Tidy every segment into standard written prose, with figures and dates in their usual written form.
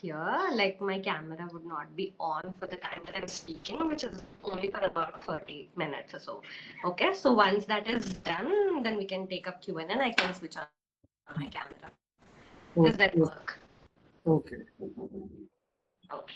here, like my camera would not be on for the time that I'm speaking, which is only for about 30 minutes or so. Okay, so once that is done, then we can take up Q&A and I can switch on my camera. Does that work? Okay. Okay. Okay.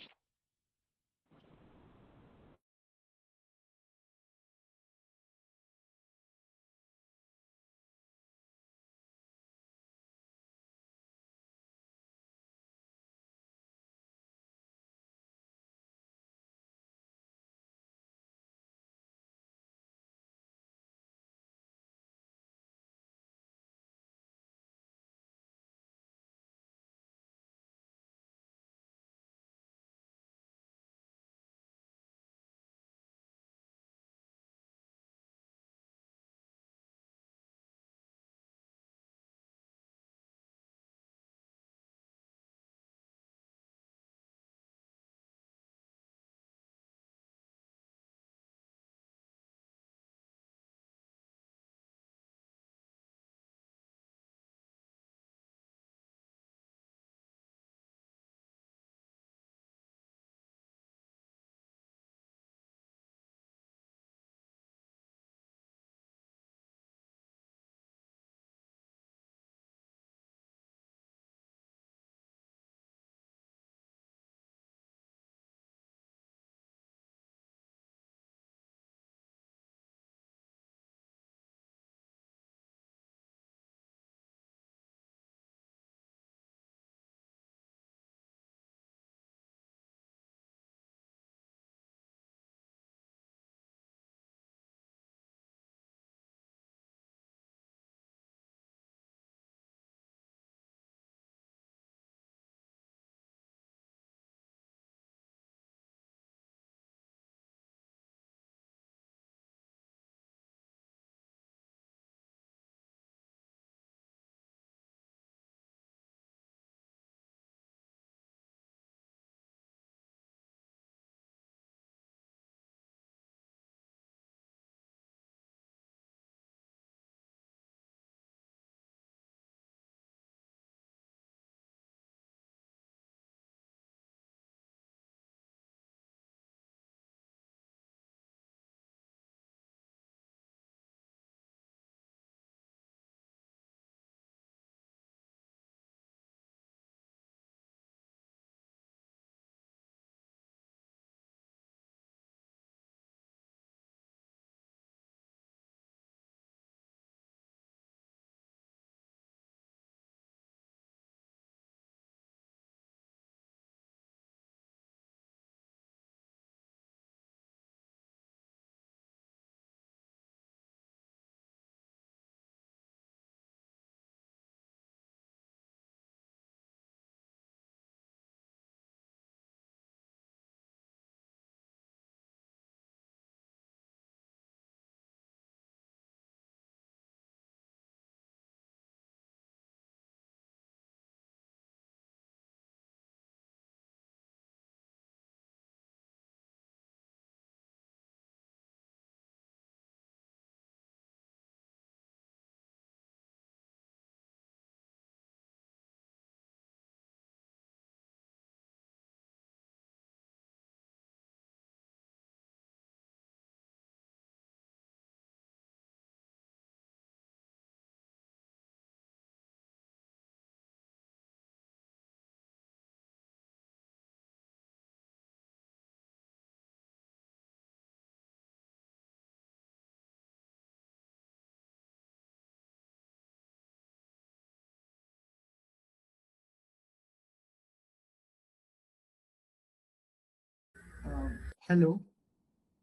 Hello.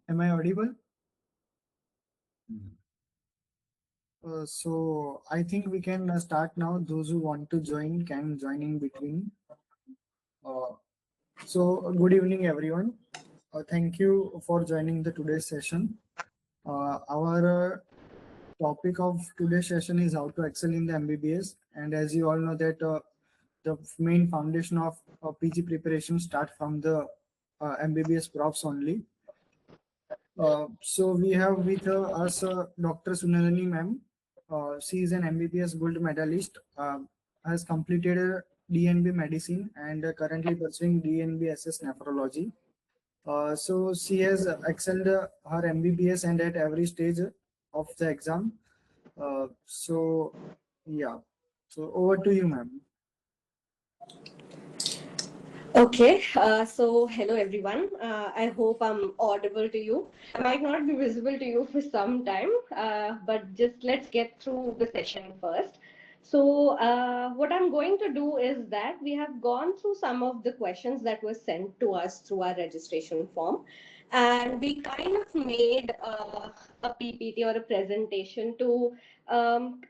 Am I audible? So I think we can start now. Those who want to join can join in between. Uh, Good evening, everyone. Thank you for joining the today's session. Our topic of today's session is how to excel in the MBBS. And as you all know that the main foundation of PG preparation start from the MBBS profs only. So we have with us Dr. Sunalini ma'am. She is an MBBS gold medalist. Has completed DNB medicine and currently pursuing DNB SS nephrology. So she has excelled her MBBS and at every stage of the exam. So yeah, so over to you, ma'am. Okay, so hello everyone. I hope I'm audible to you. I might not be visible to you for some time, but just let's get through the session first. So, what I'm going to do is that we have gone through some of the questions that were sent to us through our registration form, and we kind of made a PPT or a presentation to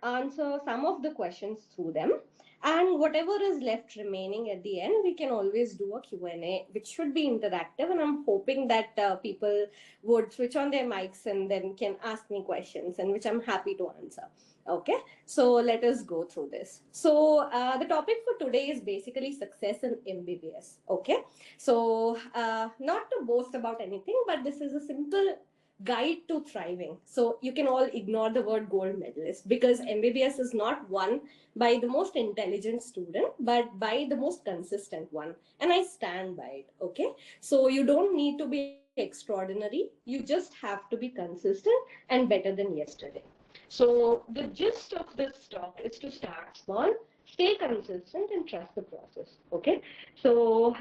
answer some of the questions through them, and whatever is left remaining at the end we can always do a Q&A which should be interactive, and I'm hoping that people would switch on their mics and then can ask me questions, and which I'm happy to answer. Okay, so let us go through this. So the topic for today is basically success in MBBS. Okay, so not to boast about anything, but this is a simple guide to thriving. So you can all ignore the word gold medalist, because MBBS is not won by the most intelligent student, but by the most consistent one. And I stand by it. Okay. So you don't need to be extraordinary. You just have to be consistent and better than yesterday. So the gist of this talk is to start small, stay consistent, and trust the process. Okay. So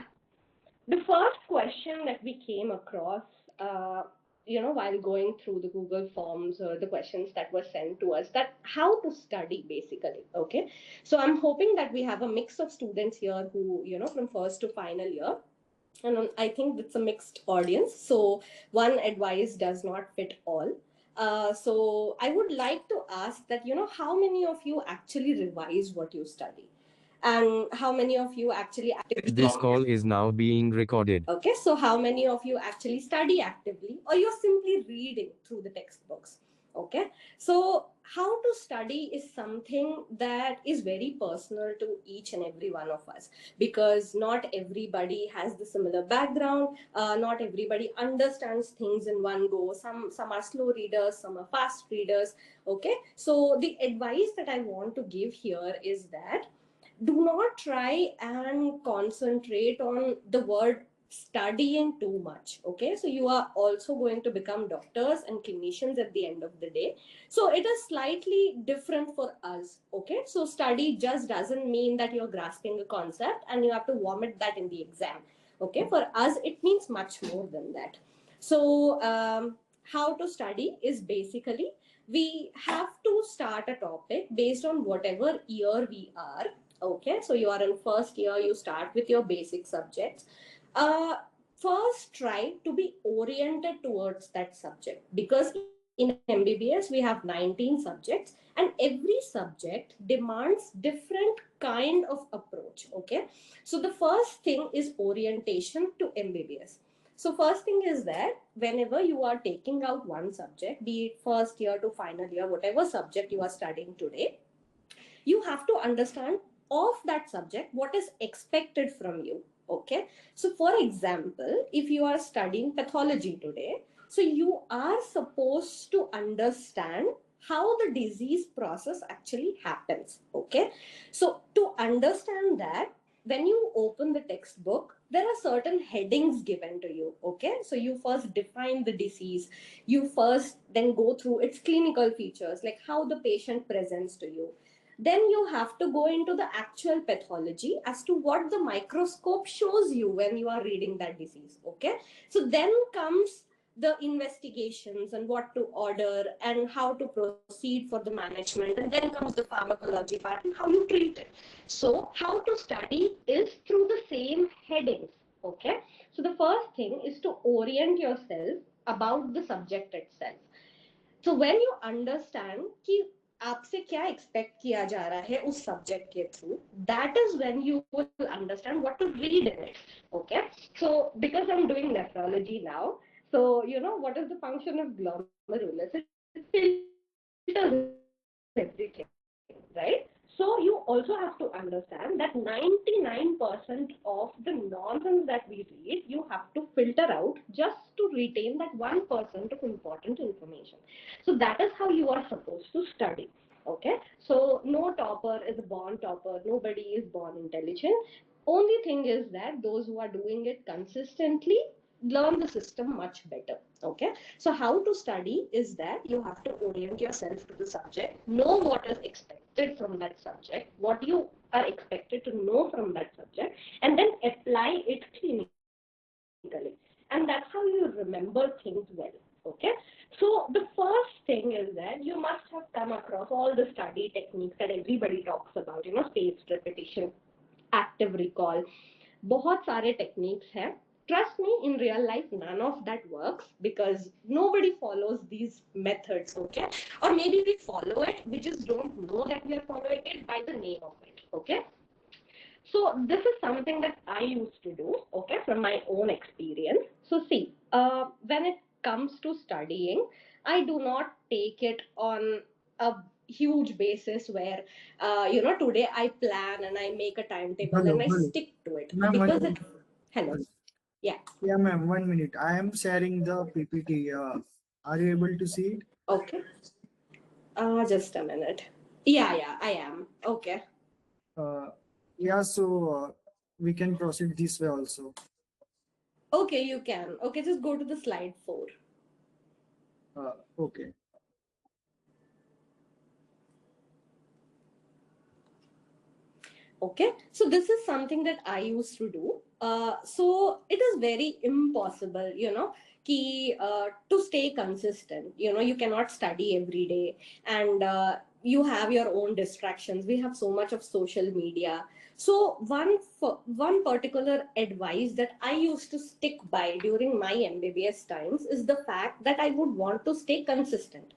the first question that we came across, while going through the Google forms or the questions that were sent to us, that how to study basically. Okay, so I'm hoping that we have a mix of students here who, from first to final year, and I think it's a mixed audience. So one advice does not fit all. So I would like to ask that, how many of you actually revise what you study? And how many of you actually actively This call is now being recorded. Okay, so how many of you actually study actively, or you're simply reading through the textbooks? Okay, so how to study is something that is very personal to each and every one of us, because not everybody has the similar background. Not everybody understands things in one go. Some are slow readers, some are fast readers. Okay, so the advice that I want to give here is that do not try and concentrate on the word studying too much. Okay, so you are also going to become doctors and clinicians at the end of the day, so it is slightly different for us. Okay, so study just doesn't mean that you're grasping a concept and you have to vomit that in the exam. Okay, for us it means much more than that. So how to study is basically we have to start a topic based on whatever year we are. Okay, so you are in first year, you start with your basic subjects. First, try to be oriented towards that subject, because in MBBS we have 19 subjects and every subject demands different kind of approach. Okay, so the first thing is orientation to MBBS. So first thing is that whenever you are taking out one subject, be it first year to final year, whatever subject you are studying today, you have to understand of that subject what is expected from you. Okay, so for example, if you are studying pathology today, so you are supposed to understand how the disease process actually happens. Okay, so to understand that, when you open the textbook, there are certain headings given to you. Okay, so you first define the disease, you first then go through its clinical features, like how the patient presents to you. Then you have to go into the actual pathology as to what the microscope shows you when you are reading that disease. Okay, so then comes the investigations and what to order and how to proceed for the management, and then comes the pharmacology part and how you treat it. So how to study is through the same headings. Okay, so the first thing is to orient yourself about the subject itself. So when you understand कि आपसे क्या expect किया जा रहा है उस subject के through, that is when you will understand what to read in it. Okay, so because I'm doing nephrology now, so what is the function of glomerulus? It filters everything, right? So you also have to understand that 99% of the nonsense that we read, you have to filter out just to retain that 1% of important information. So that is how you are supposed to study. Okay, so no topper is a born topper. Nobody is born intelligent. Only thing is that those who are doing it consistently learn the system much better. Okay, so how to study is that you have to orient yourself to the subject, know what is expected from that subject, what you are expected to know from that subject, and then apply it clinically. And that's how you remember things well. Okay, so the first thing is that you must have come across all the study techniques that everybody talks about, spaced repetition, active recall, बहुत सारे techniques हैं. Trust me, in real life, none of that works because nobody follows these methods, okay? Or maybe we follow it, we just don't know that we are following it by the name of it, okay? So this is something that I used to do, okay, from my own experience. So see, when it comes to studying, I do not take it on a huge basis where, today I plan and I make a timetable Hello, and I hello. stick to it Ma'am, because it. Hello. hello. Yeah. Yeah, ma'am, 1 minute. I am sharing the PPT. Are you able to see it? Okay. Just a minute. Yeah, I am. Okay. Uh, yeah, so we can proceed this way also. Okay, you can. Okay, just go to the slide 4. Okay. Okay, so this is something that I used to do. So it is very impossible, to stay consistent. You cannot study every day, and you have your own distractions. We have so much of social media. So one particular advice that I used to stick by during my MBBS times is the fact that I would want to stay consistent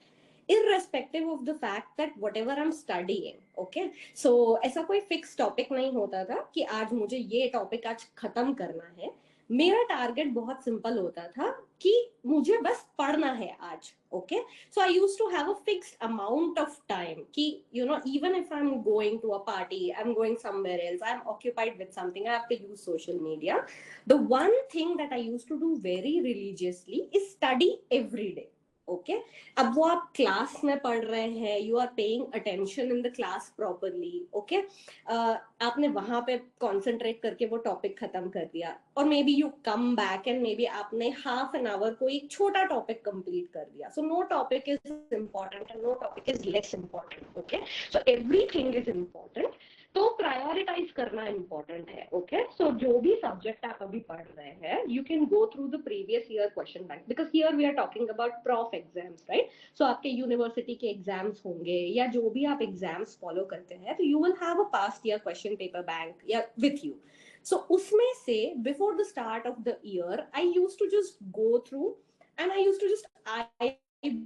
irrespective of the fact that whatever I'm studying. Okay, so ऐसा कोई fix topic नहीं होता था कि आज मुझे ये topic आज खत्म करना है. मेरा टारगेट बहुत सिंपल होता था कि मुझे बस पढ़ना है आज. Okay, so I used to have a fixed amount of time कि even if I am going to a party, I am going somewhere else, I am occupied with something, I have to use social media. The one thing that I used to do very religiously is study every day. Okay, अब वो आप class में पढ़ रहे हैं, you are paying attention in the class properly. Okay, आपने वहां पे कॉन्सेंट्रेट करके वो टॉपिक खत्म कर दिया, और maybe you come back and maybe आपने हाफ एन आवर कोई एक छोटा टॉपिक कंप्लीट कर दिया. So no topic is important and no topic is less important. Okay, so everything is important. तो प्रायोरिटाइज करना इंपॉर्टेंट है. Okay, so जो भी सब्जेक्ट आप अभी पढ़ रहे हैं, you can go through the previous year question bank, because here we are talking about prof exams, right? So आपके यूनिवर्सिटी के एग्जाम्स होंगे या जो भी आप एग्जाम्स फॉलो करते हैं, तो you will have a past year question paper bank या विथ यू. सो उसमें से before the start of the year I use to just go through and I use to just eye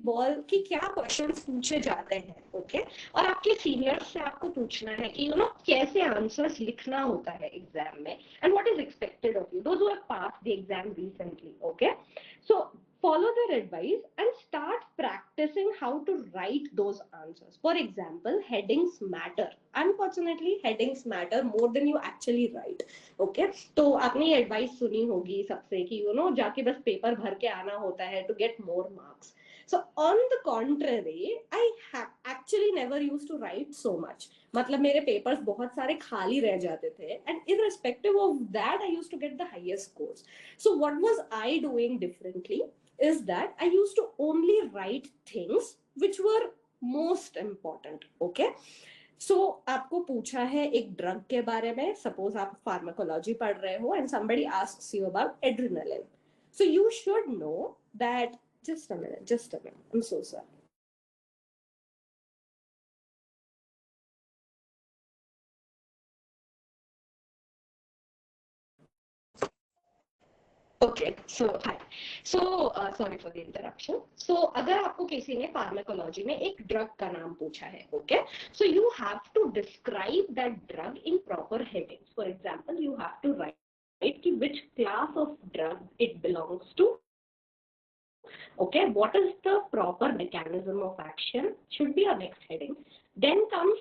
ball कि क्या questions पूछे जाते हैं. Okay, और आपके सीनियर्स से आपको पूछना है कि कैसे आंसर्स लिखना होता है एग्जाम में, and what is expected of you, those who have passed the exam recently. Okay, so follow their advice and start practicing how to write those answers. For example, headings matter. Unfortunately, headings matter more than you actually write. Okay, तो आपने ये advice सुनी होगी सबसे कि जाके बस paper भर के आना होता है to get more marks. So on the contrary, I have actually never used to write so much. मतलब मेरे पेपर्स बहुत सारे खाली रह जाते थे, and irrespective of that, I used to get the highest scores. So what was I doing differently is that I used to only write things which were most important. Okay, so आपको पूछा है एक drug के बारे में, suppose आप pharmacology पढ़ रहे हो and somebody asks you about adrenaline, so you should know that. Just a minute, I'm so sorry. Okay, so hi. So sorry for the interruption. So अगर आपको किसी ने फार्माकोलॉजी में एक ड्रग का नाम पूछा है, okay, so you have to describe that drug in proper headings. For example, you have to write कि which class of drug it belongs to. Okay, what is the proper mechanism of action should be our next heading. Then comes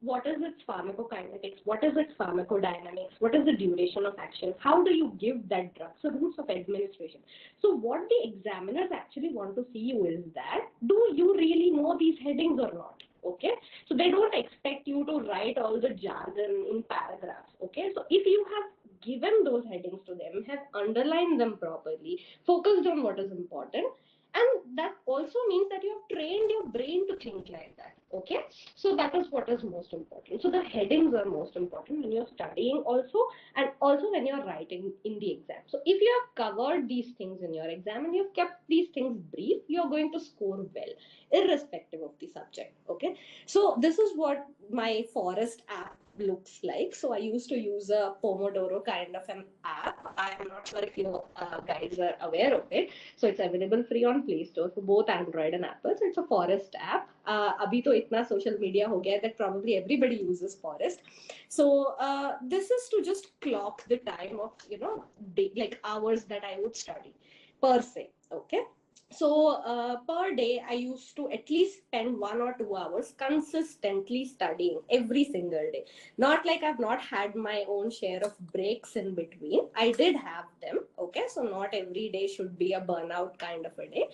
what is its pharmacokinetics, what is its pharmacodynamics, what is the duration of action, how do you give that drug, so routes of administration. So what the examiners actually want to see you is that do you really know these headings or not. Okay, so they don't expect you to write all the jargon in paragraphs. Okay, so if you have given those headings to them, have underlined them properly, focused on what is important, and that also means that you have trained your brain to think like that. Okay, so that is what is most important. So the headings are most important when you're studying also, and also when you're writing in the exam. So if you have covered these things in your exam and you've kept these things brief, you're going to score well irrespective of the subject. Okay, so this is what my Forest app looks like. So I used to use a Pomodoro kind of an app. I'm not sure if you guys are aware of it. So it's available free on Play Store for both Android and Apple. So it's a Forest app. Abhi to itna social media ho gaya that probably everybody uses Forest. So this is to just clock the time of, like hours that I would study per se. Okay, so per day I used to at least spend 1 or 2 hours consistently studying every single day. Not like I've not had my own share of breaks in between. I did have them. Okay, so not every day should be a burnout kind of a day.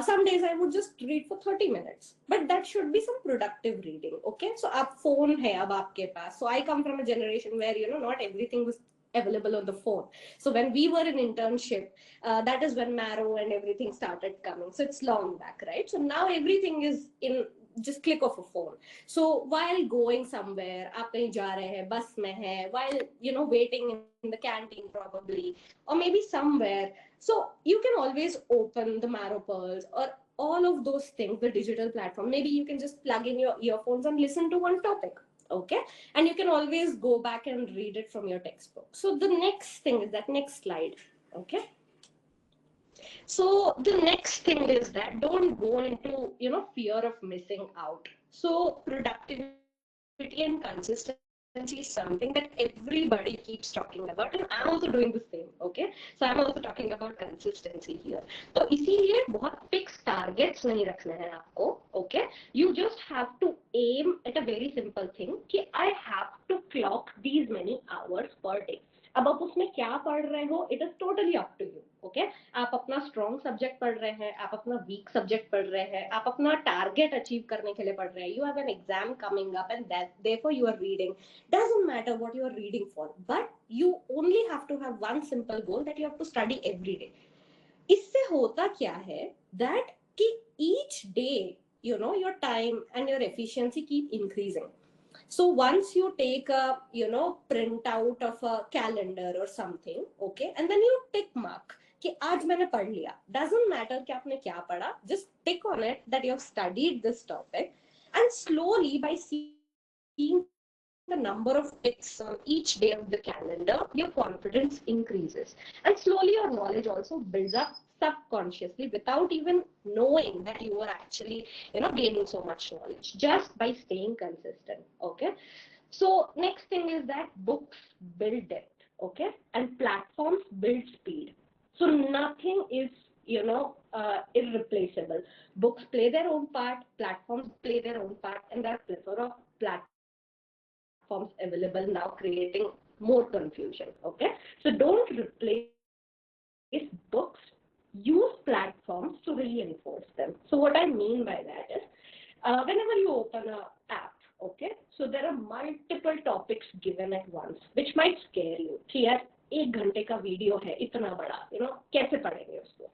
Some days I would just read for 30 minutes, but that should be some productive reading. Okay, so ab phone hai ab aapke paas. So I come from a generation where not everything was available on the phone. So when we were in internship, that is when Marrow and everything started coming. So it's long back, right? So now everything is in just click of a phone. So while going somewhere, aap kahin ja rahe hain, bus mein hai, while waiting in the canteen probably, or maybe somewhere, so you can always open the Marrow Pearls or all of those things, the digital platform. Maybe you can just plug in your earphones and listen to one topic. Okay, and you can always go back and read it from your textbook. So the next thing is that next slide. Okay, so the next thing is that don't go into fear of missing out. So productivity and consistency is something that everybody keeps talking about, and I'm also doing the same. Okay, so I'm also talking about consistency here. तो इसीलिए बहुत fix targets नहीं रखने हैं आपको. Okay, you just have to aim at a very simple thing कि I have to clock these many hours per day. अब आप उसमें क्या पढ़ रहे हो, it is totally up to you. Okay, आप अपना स्ट्रॉन्ग सब्जेक्ट पढ़ रहे हैं, आप अपना वीक सब्जेक्ट पढ़ रहे हैं, आप अपना टारगेट अचीव करने के लिए पढ़ रहे हैं. You have an exam coming up and therefore you are reading. Doesn't matter what you are reading for, but you only have to have one simple goal that you have to study every day. इससे होता क्या है that कि each day your time and your efficiency keep increasing. So once you take a print out of a calendar or something, okay, and then you tick mark कि आज मैंने पढ़ लिया. Doesn't matter कि आपने क्या पढ़ा, just tick on it that you have studied this topic, and slowly by seeing the number of ticks on each day of the calendar, your confidence increases, and slowly your knowledge also builds up subconsciously without even knowing that you are actually gaining so much knowledge just by staying consistent. Okay, so next thing is that books build depth. Okay, and platforms build speed. So nothing is irreplaceable. Books play their own part, platforms play their own part, and there are plethora of platforms available now, creating more confusion. Okay, so don't replace books, use platforms to reinforce them. So what I mean by that is, whenever you open a app, okay, so there are multiple topics given at once, which might scare you कि यार 1 घंटे का video है इतना बड़ा, कैसे पढ़ेंगे उसको.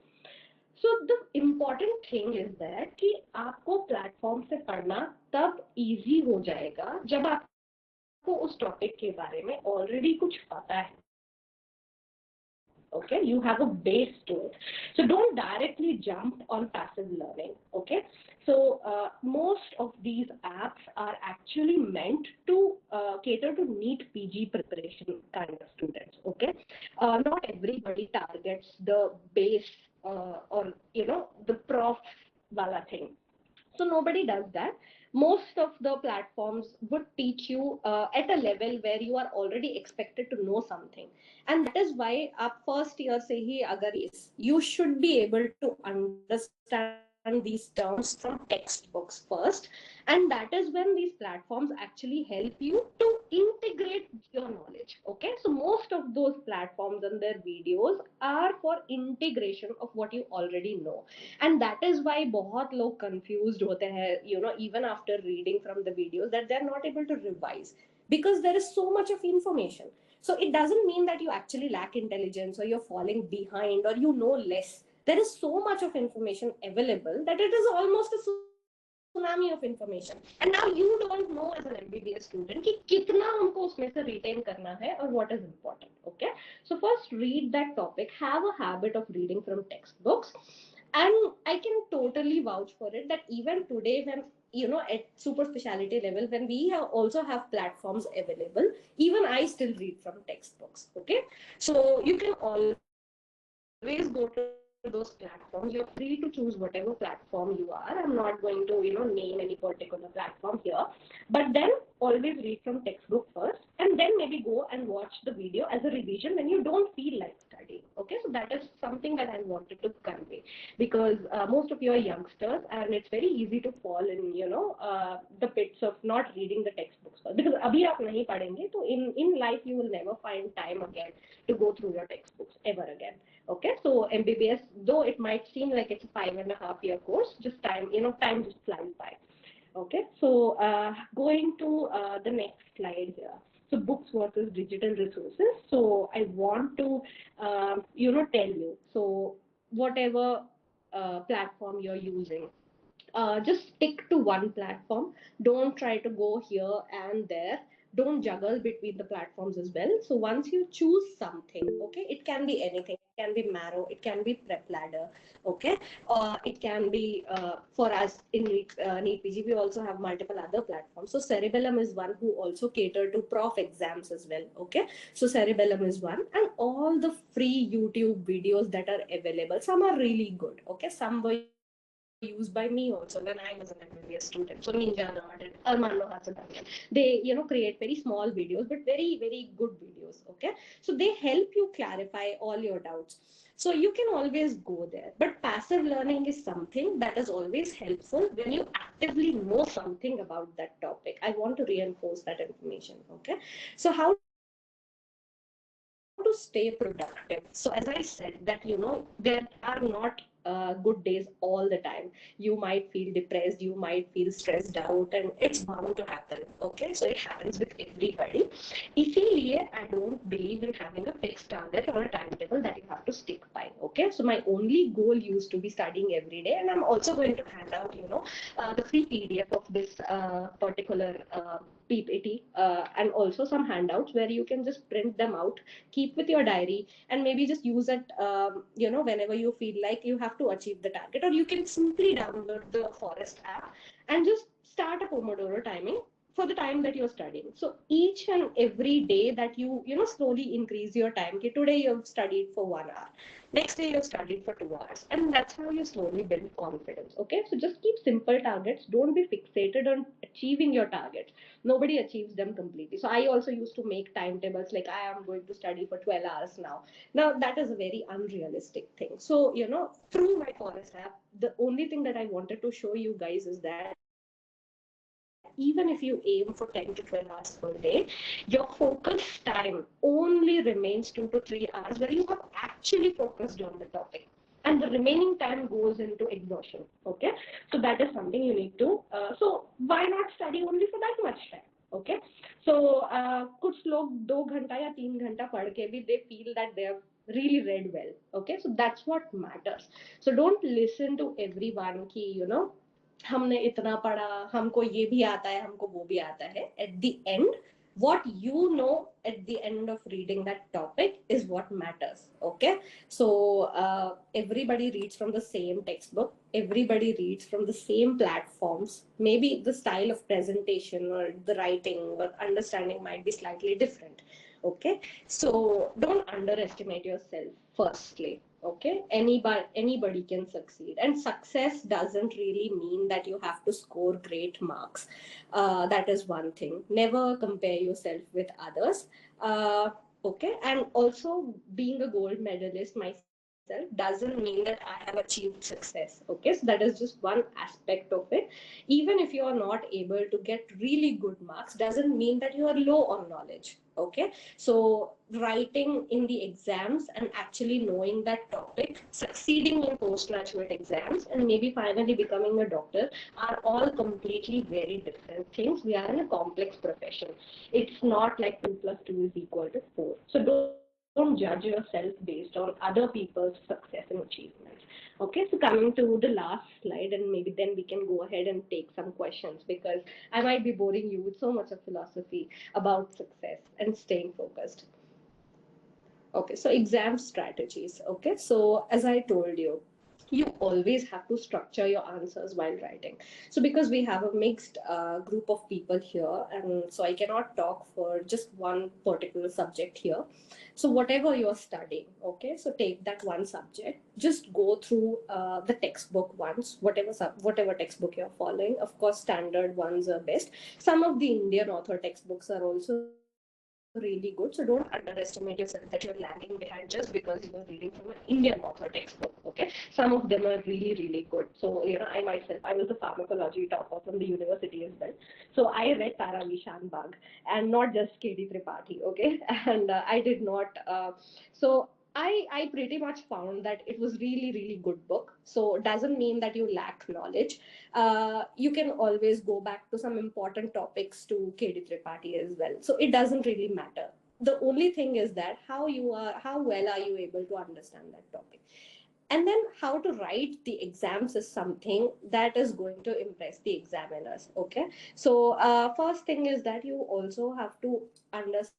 So the important thing is that कि आपको प्लेटफॉर्म से पढ़ना तब इजी हो जाएगा जब आपको उस टॉपिक के बारे में ऑलरेडी कुछ पता है. Okay, you have a base to it. So don't directly jump on passive learning. Okay, so most of these apps are actually meant to cater to NEET PG preparation kind of students. Okay, not everybody targets the base or the prof wala thing. So nobody does that. Most of the platforms would teach you at a level where you are already expected to know something, and that is why आप first year से ही अगर you should be able to understand these terms from textbooks first, And that is when these platforms actually help you to integrate your knowledge. Okay, so most of those platforms and their videos are for integration of what you already know. And that is why बहुत लोग confused होते हैं, even after reading from the videos, that they're not able to revise because there is so much of information. So it doesn't mean that you actually lack intelligence or you're falling behind or you know less. There is so much of information available that it is almost a tsunami of information. And now you don't know as an MBBS student कि कितना हमको उसमें से retain करना है और what is important. Okay, so first read that topic, have a habit of reading from textbooks. And I can totally vouch for it that even today, when at super specialty level, when we also have platforms available, even I still read from textbooks. Okay, so you can always go to those platforms. You're free to choose whatever platform you are. I'm not going to name any particular platform here, but then always read from textbook first, and then maybe go and watch the video as a revision when you don't feel like studying. Okay, so that is something that I wanted to convey, because most of you are youngsters and it's very easy to fall in the pits of not reading the textbooks first, because abhi aap nahi padhenge to in life you will never find time again to go through your textbooks ever again. Okay, so MBBS, though it might seem like it's a 5.5 year course, just time just flies by. Okay, so going to the next slide here. So books versus digital resources. So I want to tell you, so whatever platform you're using, just stick to one platform. Don't try to go here and there. Don't juggle between the platforms as well. So once you choose something, okay, it can be anything. It can be Marrow, it can be Prep Ladder, okay, it can be for us in NEET PG. We also have multiple other platforms. So Cerebellum is one who also cater to prof exams as well. Okay, so Cerebellum is one, and all the free YouTube videos that are available. Some are really good. Okay, some were used by me also when I was an MBBS student. So Ninja Nerd and Armando Hassan, they create very small videos but very very good videos. Okay, so they help you clarify all your doubts. So you can always go there. But passive learning is something that is always helpful when you actively know something about that topic. I want to reinforce that information. Okay, so how to stay productive. So as I said that there are not good days all the time. You might feel depressed, you might feel stressed out, and it's bound to happen. Okay, so it happens with everybody. इसीलिए I don't believe in having a fixed target or a timetable that you have to stick by. Okay, so my only goal used to be studying every day, and I'm also going to hand out the free PDF of this particular PPT, and also some handouts where you can just print them out, keep with your diary, and maybe just use it whenever you feel like you have to achieve the target. Or you can simply download the Forest app and just start a Pomodoro timing for the time that you're studying. So each and every day that you slowly increase your time. Okay, today you've studied for 1 hour, next day you've studied for 2 hours, and that's how you slowly build confidence. Okay, so just keep simple targets. Don't be fixated on achieving your targets. Nobody achieves them completely. So I also used to make timetables like I am going to study for 12 hours now. That is a very unrealistic thing. So through my Forest app, the only thing that I wanted to show you guys is that even if you aim for 10 to 12 hours per day, your focus time only remains 2 to 3 hours where you have actually focused on the topic, and the remaining time goes into exhaustion. Okay, so that is something you need to so why not study only for that much time? Okay, so कुछ लोग 2 घंटा या 3 घंटा पढ़ के भी they feel that they have really read well. Okay, so that's what matters. So don't listen to everyone ki हमने इतना पढ़ा, हमको ये भी आता है, हमको वो भी आता है. At the end, what you know at the end of reading that topic is what matters. Okay, so everybody reads from the same textbook, everybody reads from the same platforms. Maybe the style of presentation or the writing or understanding might be slightly different. Okay, so don't underestimate yourself firstly. Okay, anybody can succeed, and success doesn't really mean that you have to score great marks. That is one thing. Never compare yourself with others. Okay, and also being a gold medalist myself, doesn't mean that I have achieved success. Okay, so that is just one aspect of it. Even if you are not able to get really good marks, doesn't mean that you are low on knowledge. Okay, so writing in the exams and actually knowing that topic, succeeding in postgraduate exams, and maybe finally becoming a doctor are all completely very different things. We are in a complex profession. It's not like 2 plus 2 is equal to 4. So don't judge yourself based on other people's success and achievements. Okay, so coming to the last slide, and maybe then we can go ahead and take some questions, because I might be boring you with so much of philosophy about success and staying focused. Okay, so exam strategies. Okay, so as I told you, you always have to structure your answers while writing. So because we have a mixed group of people here, and so I cannot talk for just one particular subject here. So whatever you're studying, okay, so take that one subject, just go through the textbook once, whatever textbook you're following. Of course, standard ones are best. Some of the Indian author textbooks are also really good. So don't underestimate yourself that you're lagging behind just because you're reading from an Indian author textbook. Okay, some of them are really, really good. So, I myself, I was a pharmacology topper from the university as well. So I read Tara Bag and not just KD Tripathi. Okay, and I did not. So I pretty much found that it was really, really good book. So doesn't mean that you lack knowledge. You can always go back to some important topics to KD Tripathi as well. So it doesn't really matter. The only thing is that how well are you able to understand that topic? And then how to write the exams is something that is going to impress the examiners. Okay, so first thing is that you also have to understand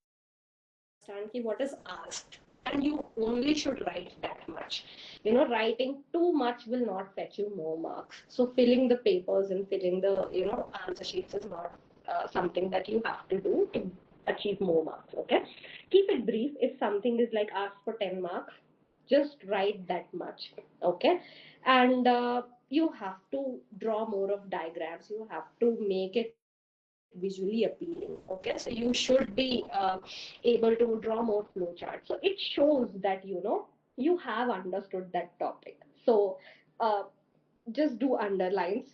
what is asked, and you only should write that much. Writing too much will not fetch you more marks. So filling the papers and filling the answer sheets is not something that you have to do to achieve more marks. Okay, keep it brief. If something is like asked for 10 marks, just write that much. Okay, and you have to draw more of diagrams, you have to make it visually appealing. Okay, so you should be able to draw more flowcharts, so it shows that you have understood that topic. So uh, just do underlines,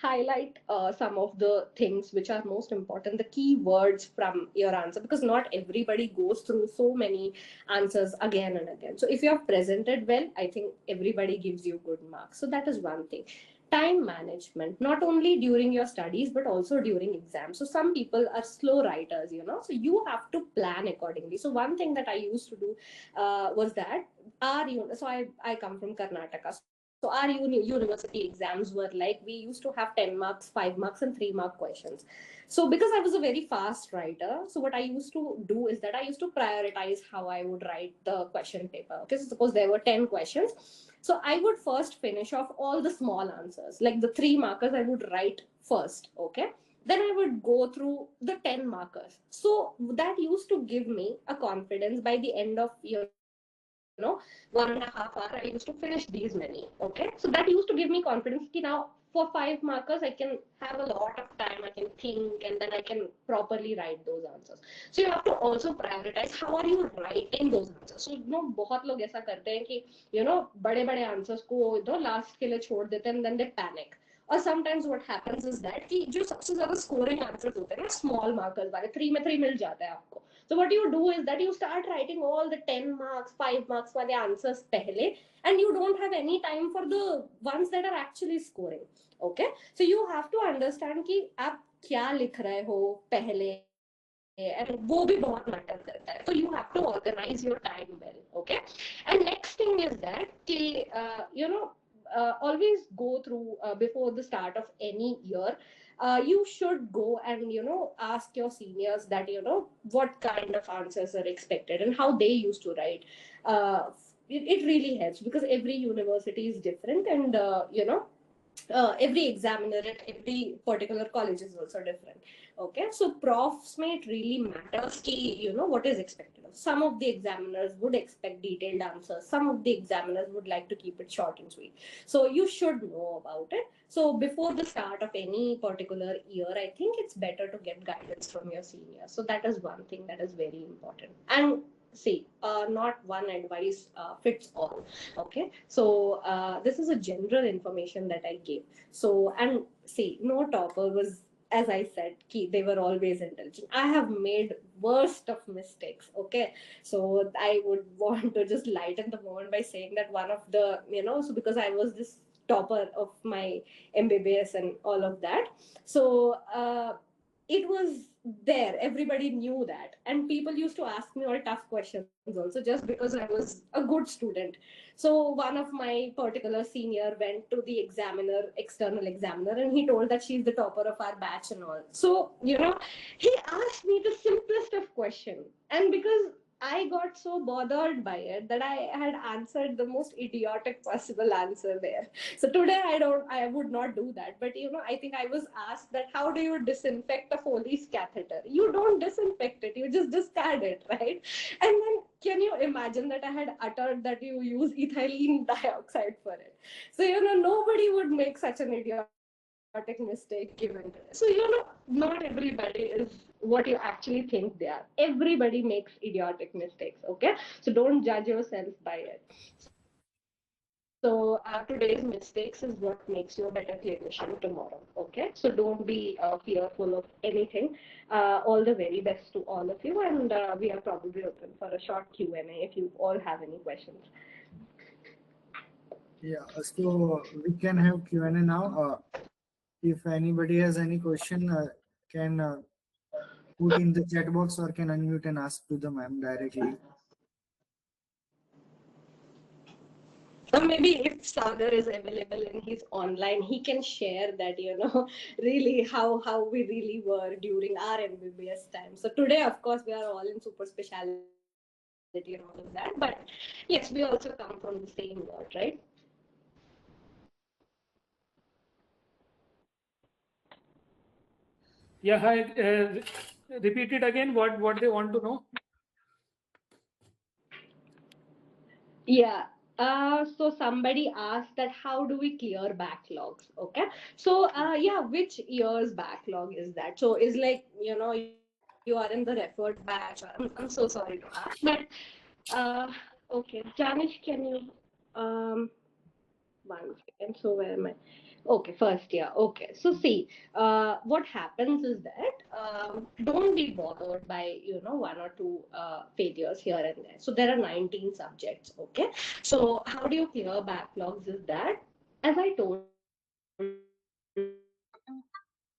highlight some of the things which are most important, the key words from your answer, because not everybody goes through so many answers again and again. So if you have presented well, I think everybody gives you good marks. So that is one thing. Time management, not only during your studies but also during exams. So some people are slow writers, so you have to plan accordingly. So one thing that I used to do was that I come from Karnataka. So our university exams were like, we used to have 10 marks, 5 marks, and 3-mark questions. So because I was a very fast writer, so what I used to do is that I used to prioritize how I would write the question paper. Okay, so suppose there were 10 questions. So I would first finish off all the small answers, like the 3 markers I would write first. Okay, then I would go through the 10 markers. So that used to give me a confidence by the end of 1.5 hour. I used to finish these many. Okay, so that used to give me confidence ki now for 5 markers I can have a lot of time, I can think, and then I can properly write those answers. So you have to also prioritize how are you writing those answers. So बहुत लोग ऐसा करते हैं कि बड़े बड़े answers को last के लिए छोड़ देते हैं, and then they panic. और sometimes what happens is that कि जो सबसे ज्यादा स्कोरिंग आंसर्स होते हैं ना, स्मॉल मार्कर्स वाले, 3 में 3 मिल जाता है आपको. So what you do is that you start writing all the 10 marks, 5 marks वाले answers पहले, and you don't have any time for the ones that are actually scoring. Okay, so you have to understand कि आप क्या लिख रहे हो पहले, and वो भी बहुत मैटर करता है. So you have to organize your time well. Okay, and next thing is that कि always go through before the start of any year. You should go and ask your seniors that what kind of answers are expected and how they used to write. It really helps, because every university is different, and every examiner at every particular college is also different. Okay, so profs may it really matters ki, what is expected of. Some of the examiners would expect detailed answers, some of the examiners would like to keep it short and sweet. So you should know about it. So before the start of any particular year, I think it's better to get guidance from your seniors. So that is one thing that is very important. And see, not one advice fits all. Okay, so this is a general information that I gave. So, and see, no topper was, as I said, key, they were always intelligent. I have made worst of mistakes. Okay, so I would want to just lighten the moment by saying that one of the, so because I was this topper of my MBBS and all of that, so it was there. Everybody knew that, and people used to ask me all tough questions also, just because I was a good student. So one of my particular senior went to the examiner, external examiner, and he told that she's the topper of our batch and all. So he asked me the simplest of question, and because I got so bothered by it that I had answered the most idiotic possible answer there. So today I would not do that. But I think I was asked that how do you disinfect a Foley's catheter? You don't disinfect it, you just discard it, right? And then can you imagine that I had uttered that you use ethylene dioxide for it? So nobody would make such an idiotic mistake given to it. So not everybody is what you actually think they are. Everybody makes idiotic mistakes, okay? So don't judge yourself by it. So today's mistakes is what makes you a better clinician tomorrow. Okay, so don't be fearful of anything. All the very best to all of you, and we are probably open for a short Q&A if you all have any questions. Yeah, so we can have Q&A now. If anybody has any question, can put in the chat box or can unmute and ask to the ma'am directly. Or maybe if Sagar is available and he's online, he can share that, really how we really were during our MBBS time. So today, of course, we are all in super specialty and all of that. But yes, we also come from the same world, right? Yeah, hi. Repeat it again. What they want to know? Yeah. So somebody asked that how do we clear backlogs? Okay. So yeah, which year's backlog is that? So is like, you are in the referred batch. I'm so sorry to ask, but okay. Janish, can you one second. So where am I? Okay, first year. Okay, so see, what happens is that don't be bothered by one or two failures here and there. So there are 19 subjects. Okay, so how do you clear backlogs? Is that, as I told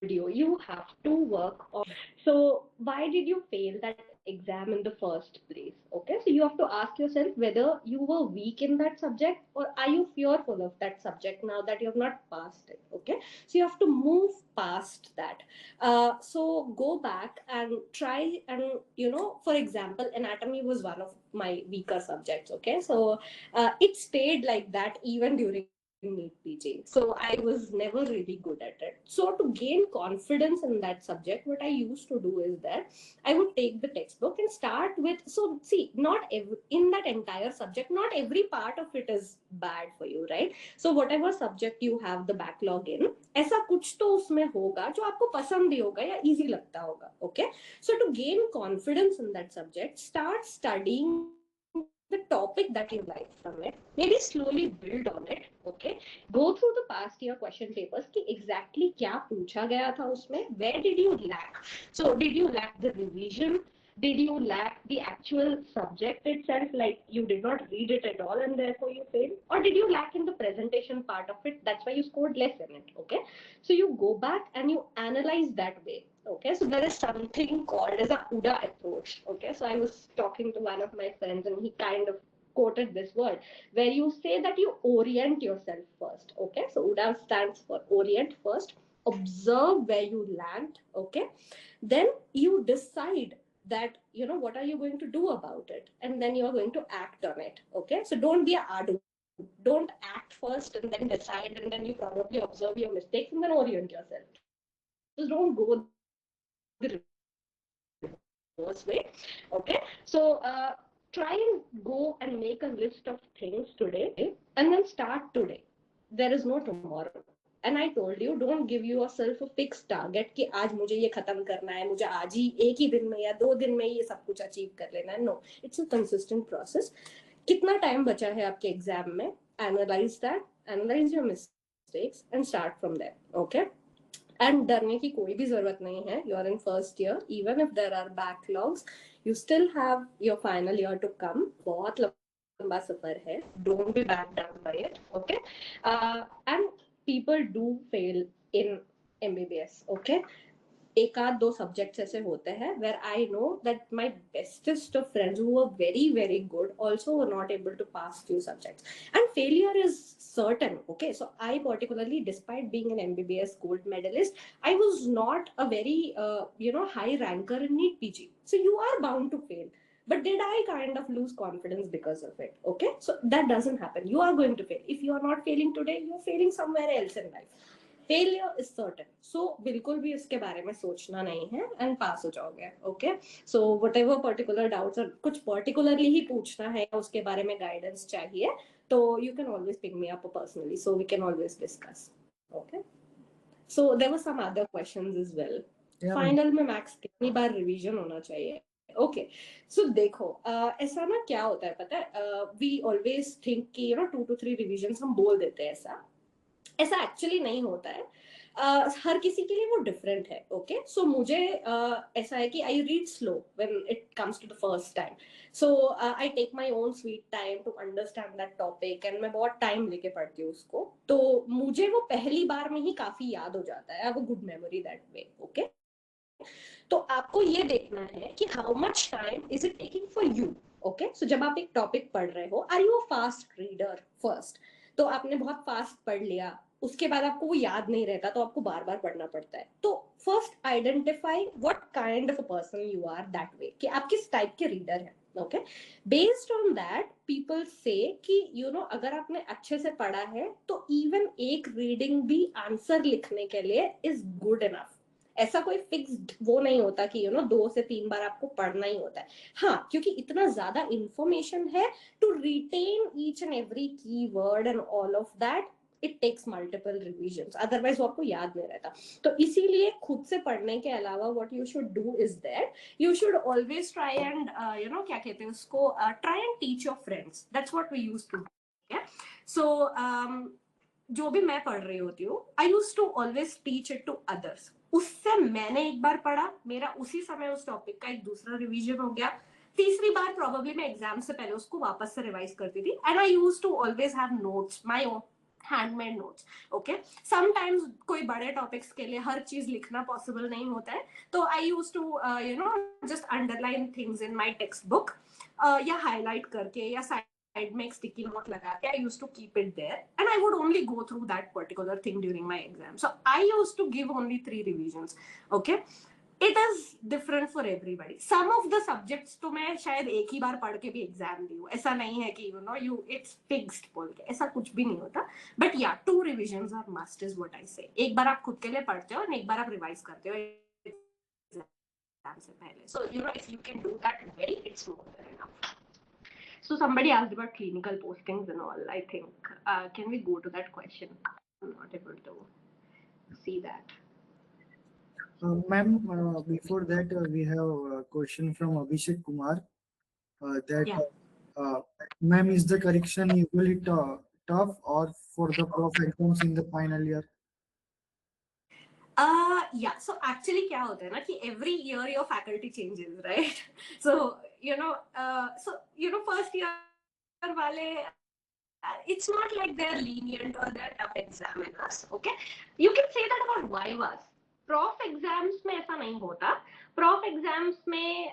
you have to work on. So why did you fail that exam in the first place? Okay, so you have to ask yourself whether you were weak in that subject or are you fearful of that subject now that you have not passed it. Okay, so you have to move past that. So go back and try, and for example, anatomy was one of my weaker subjects. Okay, so it stayed like that even during NEET PG. So I was never really good at it. So to gain confidence in that subject, what I used to do is that I would take the textbook and start with. So see, not every, in that entire subject, not every part of it is bad for you, right? So whatever subject you have the backlog in, ऐसा कुछ तो उसमें होगा जो आपको पसंद भी होगा या easy लगता होगा. Okay, so to gain confidence in that subject, start studying the topic that you like from it, maybe slowly build on it. Okay, go through the past year question papers कि exactly क्या पूछा गया था उसमें, where did you lack. So did you lack the revision, did you lack the actual subject itself, like you did not read it at all and therefore you failed, or did you lack in the presentation part of it, that's why you scored less in it. Okay, so you go back and you analyze that way. Okay, so there is something called as a UDA approach. Okay, so I was talking to one of my friends and he kind of quoted this word where you say that you orient yourself first. Okay, so UDA stands for orient first, observe where you land. Okay, then you decide that what are you going to do about it, and then you're going to act on it. Okay, so don't be a adu, don't act first and then decide, and then you probably observe your mistakes and then orient yourself. Just don't go the reverse way. Okay, so try and go and make a list of things today and then start today. There is no tomorrow. Okay, And I told you, don't give yourself a fixed target कि आज मुझे ये खत्म करना है, मुझे आज ही एक ही दिन में या 2 दिन में ये सब कुछ अचीव कर लेना है. No, it's a consistent process. कितना टाइम बचा है आपके एग्जाम में? Analyze that, analyze your mistakes and start from there. Okay? And डरने की कोई भी जरूरत नहीं है. You are in first year, even if there are backlogs, you still have your final year to come. बहुत लंबा सफर है. Don't be back down by it. Okay? And people do fail in MBBS. Okay? एक आध 2 subjects ऐसे होते हैं where I know that my bestest of friends who were very very good also were not able to pass few subjects, and failure is certain. Okay, so I particularly, despite being an MBBS gold medalist, I was not a very high ranker in NEET PG. So you are bound to fail. But did I kind of lose confidence because of it? Okay, so that doesn't happen. You are going to fail. If you are not failing today, you are failing somewhere else in life. Failure is certain. So बिल्कुल भी इसके बारे में सोचना नहीं है and pass हो जाओगे. Okay? So whatever particular doubts और कुछ particularly ही पूछना है या उसके बारे में guidance चाहिए, तो you can always pick me up personally. So we can always discuss. Okay? So there were some other questions as well. Yeah, Final में max कितनी बार revision होना चाहिए? ओके, सो देखो, ऐसा ना क्या होता है पता है, वी ऑलवेज थिंक कि 2 to 3 रिविजन्स हम बोल देते हैं. ऐसा एक्चुअली नहीं होता है. हर किसी के लिए वो डिफरेंट है. ओके, सो मुझे ऐसा है कि I read slow when it comes to the first time. So I take my own sweet time to understand that topic, and मैं बहुत टाइम लेके पढ़ती हूँ उसको. तो मुझे वो पहली बार में ही काफी याद हो जाता है. I have a good memory that way. Okay, तो आपको ये देखना है कि how much time is it taking for you. Okay, so जब आप एक टॉपिक पढ़ रहे हो, are you a fast reader first? तो आपने बहुत फास्ट पढ़ लिया, उसके बाद आपको वो याद नहीं रहता, तो आपको बार बार पढ़ना पड़ता है. तो first identify what kind of a person you are that way, कि आप किस टाइप के रीडर हैं. Okay, based on that people से कि अगर आपने अच्छे से पढ़ा है तो इवन एक रीडिंग भी आंसर लिखने के लिए इज गुड इनफ. ऐसा कोई फिक्स्ड वो नहीं होता कि 2 से 3 बार आपको पढ़ना ही होता है. हाँ, क्योंकि इतना ज्यादा इंफॉर्मेशन है, to retain each and every keyword and all of that, it takes multiple revisions, otherwise वो आपको याद नहीं रहता. तो इसीलिए खुद से पढ़ने के अलावा what you should do is that you should always try and क्या कहते हैं उसको, try and teach your friends. That's what we used to do. So जो भी मैं पढ़ रही होती हूँ, I used to always teach it to others. उससे मैंने एक बार पढ़ा, मेरा उसी समय उस टॉपिक का एक दूसरा रिवीजन हो गया. तीसरी बार प्रोबेबली मैं एग्जाम से पहले उसको वापस से रिवाइज करती थी. And I used to always have notes, my own handmade notes. Okay, sometimes कोई बड़े टॉपिक्स के लिए हर चीज लिखना पॉसिबल नहीं होता है, तो I used to just underline things in my textbook, या हाईलाइट करके या साइड में एक स्टिकी नोट लगा के I used to keep it there, and I would only go through that particular thing during my exam. So I used to give only 3 revisions. Okay, it is different for everybody. Some of the subjects तो मैं शायद एक ही बार पढ़ के भी exam दी हूँ. ऐसा नहीं है कि it's fixed बोल के, ऐसा कुछ भी नहीं होता. But yeah, 2 revisions are must is what I say. एक बार आप खुद के लिए पढ़ते हो और एक बार आप रिवाइज करते हो एग्जाम से पहले. So if you can do that well, it's more than enough. So somebody asked about clinical postings and all, I think. Can we go to that question? I'm not able to see that. Ma'am, before that, we have a question from Abhishek Kumar. Yeah. Ma'am, is the correction usually tough or for the prof exams in the final year? Yeah, so actually क्या होता है ना कि every year your faculty changes, right? So first year वाले, it's not like they're lenient or they're tough examiners. Okay, you can say that about vivas. Prof exams में ऐसा नहीं होता. Prof exams में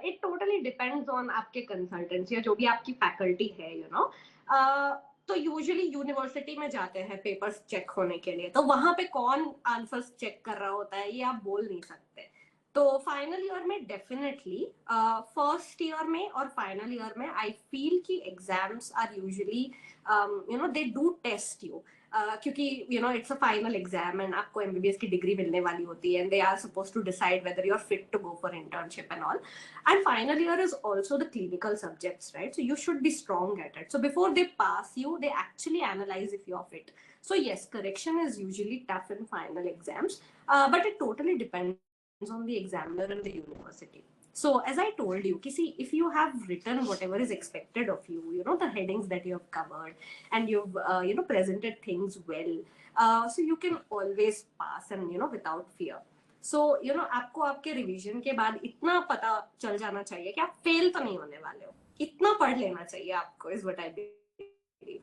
it totally depends on आपके consultants या जो भी आपकी faculty है, तो यूजुअली यूनिवर्सिटी में जाते हैं पेपर्स चेक होने के लिए, तो वहां पे कौन आंसर्स चेक कर रहा होता है ये आप बोल नहीं सकते. तो फाइनल ईयर में डेफिनेटली फर्स्ट ईयर में और फाइनल ईयर में आई फील कि exams are usually they do test you क्योंकि it's a final exam and आपको एमबीबीएस की डिग्री मिलने वाली होती है and they are suppose to decide whether you are fit to go for internship and all. And final year is also the clinical subjects, right? So you should be strong at it. So before they pass you, they actually analyze if you're fit. So yes, correction is usually tough in final exams, but it totally depends on the examiner and the university. So as I told you, see, if you have written whatever is expected of you, the headings that you have covered, and you've presented things well, so you can always pass and without fear. सो आपको आपके revision के बाद इतना पता चल जाना चाहिए कि आप फेल तो नहीं होने वाले हो, इतना पढ़ लेना चाहिए आपको, is what I believe.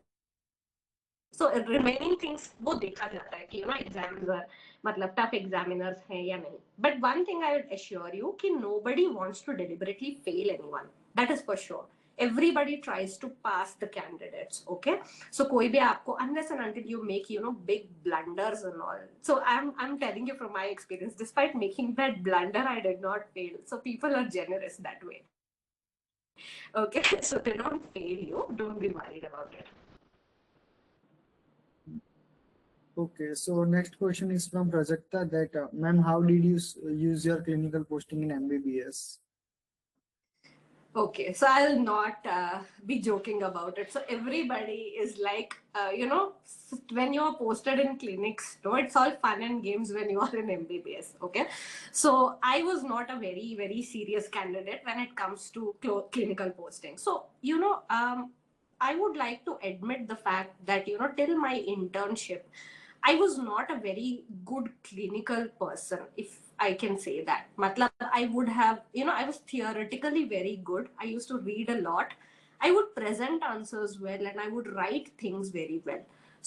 So remaining things वो देखा जाता है कि एग्जामिनर मतलब टफ एग्जामिनर्स हैं या नहीं. But one thing I would assure you कि nobody wants to deliberately fail anyone, that is for sure. Everybody tries to pass the candidates, okay? So koi bhi aapko, unless and until you make big blunders and all. So I'm telling you from my experience, despite making that blunder, I did not fail. So people are generous that way, okay? So they don't fail you, don't be worried about it. Okay, so next question is from Prajakta that, ma'am, how did you use your clinical posting in MBBS? Okay, so I'll not be joking about it. So everybody is like, when you're posted in clinics, it's all fun and games when you are in MBBS, okay? So I was not a very, very serious candidate when it comes to clinical posting. So, I would like to admit the fact that, till my internship, I was not a very good clinical person, if I can say that. Matlab, I would have, I was theoretically very good. I used to read a lot. I would present answers well and I would write things very well.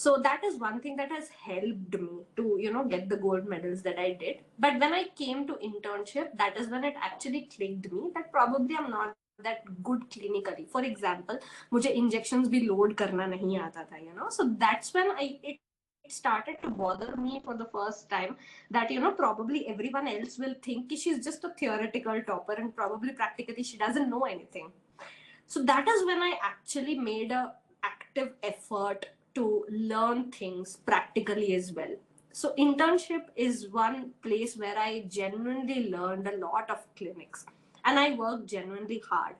So that is one thing that has helped me to, get the gold medals that I did. But when I came to internship, that is when it actually clicked me that probably I'm not that good clinically. For example, मुझे injections भी load करना नहीं आता था, So that's when it started to bother me for the first time that probably everyone else will think she's just a theoretical topper and probably practically she doesn't know anything. So that is when I actually made a active effort to learn things practically as well. So internship is one place where I genuinely learned a lot of clinics and I worked genuinely hard.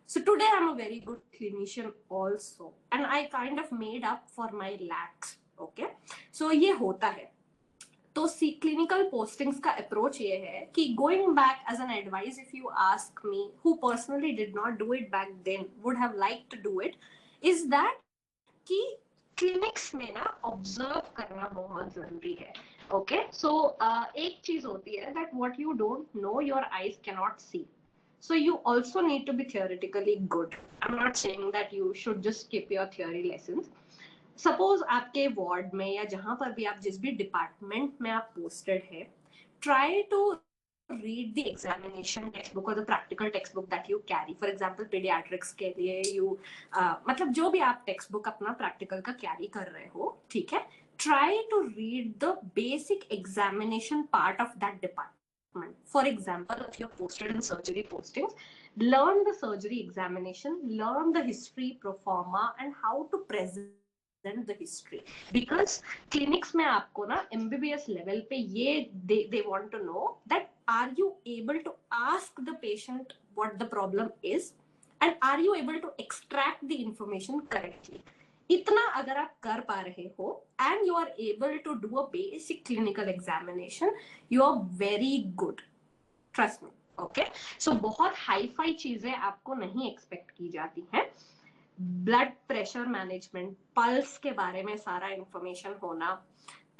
So today I'm a very good clinician also and I kind of made up for my lacks. Okay, so ये होता है. तो clinical postings का approach ये है कि going back as an advice, if you ask me who personally did not do it back then would have like to do it, is that कि clinics में ना ऑब्जर्व करना बहुत जरूरी है. ओके, सो एक चीज होती है that what you don't know your eyes can not see. So you also need to be theoretically good. I'm not saying that you should just skip your theory lessons. Suppose आपके ward में या जहां पर भी आप जिस भी department में आप पोस्टेड है, try to read the examination textbook or the practical textbook that you carry. For example, pediatrics के लिए मतलब जो भी आप टेक्स्ट बुक अपना प्रैक्टिकल का कैरी कर रहे हो, ठीक है, try to read the basic examination part of that department. For example, if you're posted in surgery postings, learn the surgery examination, learn the history pro forma and how to present the history, because clinics में आपको ना MBBS level पे ये they want to know that are you able to ask the patient what the problem is and are you able to extract the information correctly. इतना अगर आप कर पा रहे हो and you are able to do a basic clinical examination, you are very good, trust me. Okay, so बहुत hi fi चीजें आपको नहीं एक्सपेक्ट की जाती हैं. ब्लड प्रेशर मैनेजमेंट, पल्स के बारे में सारा इंफॉर्मेशन होना,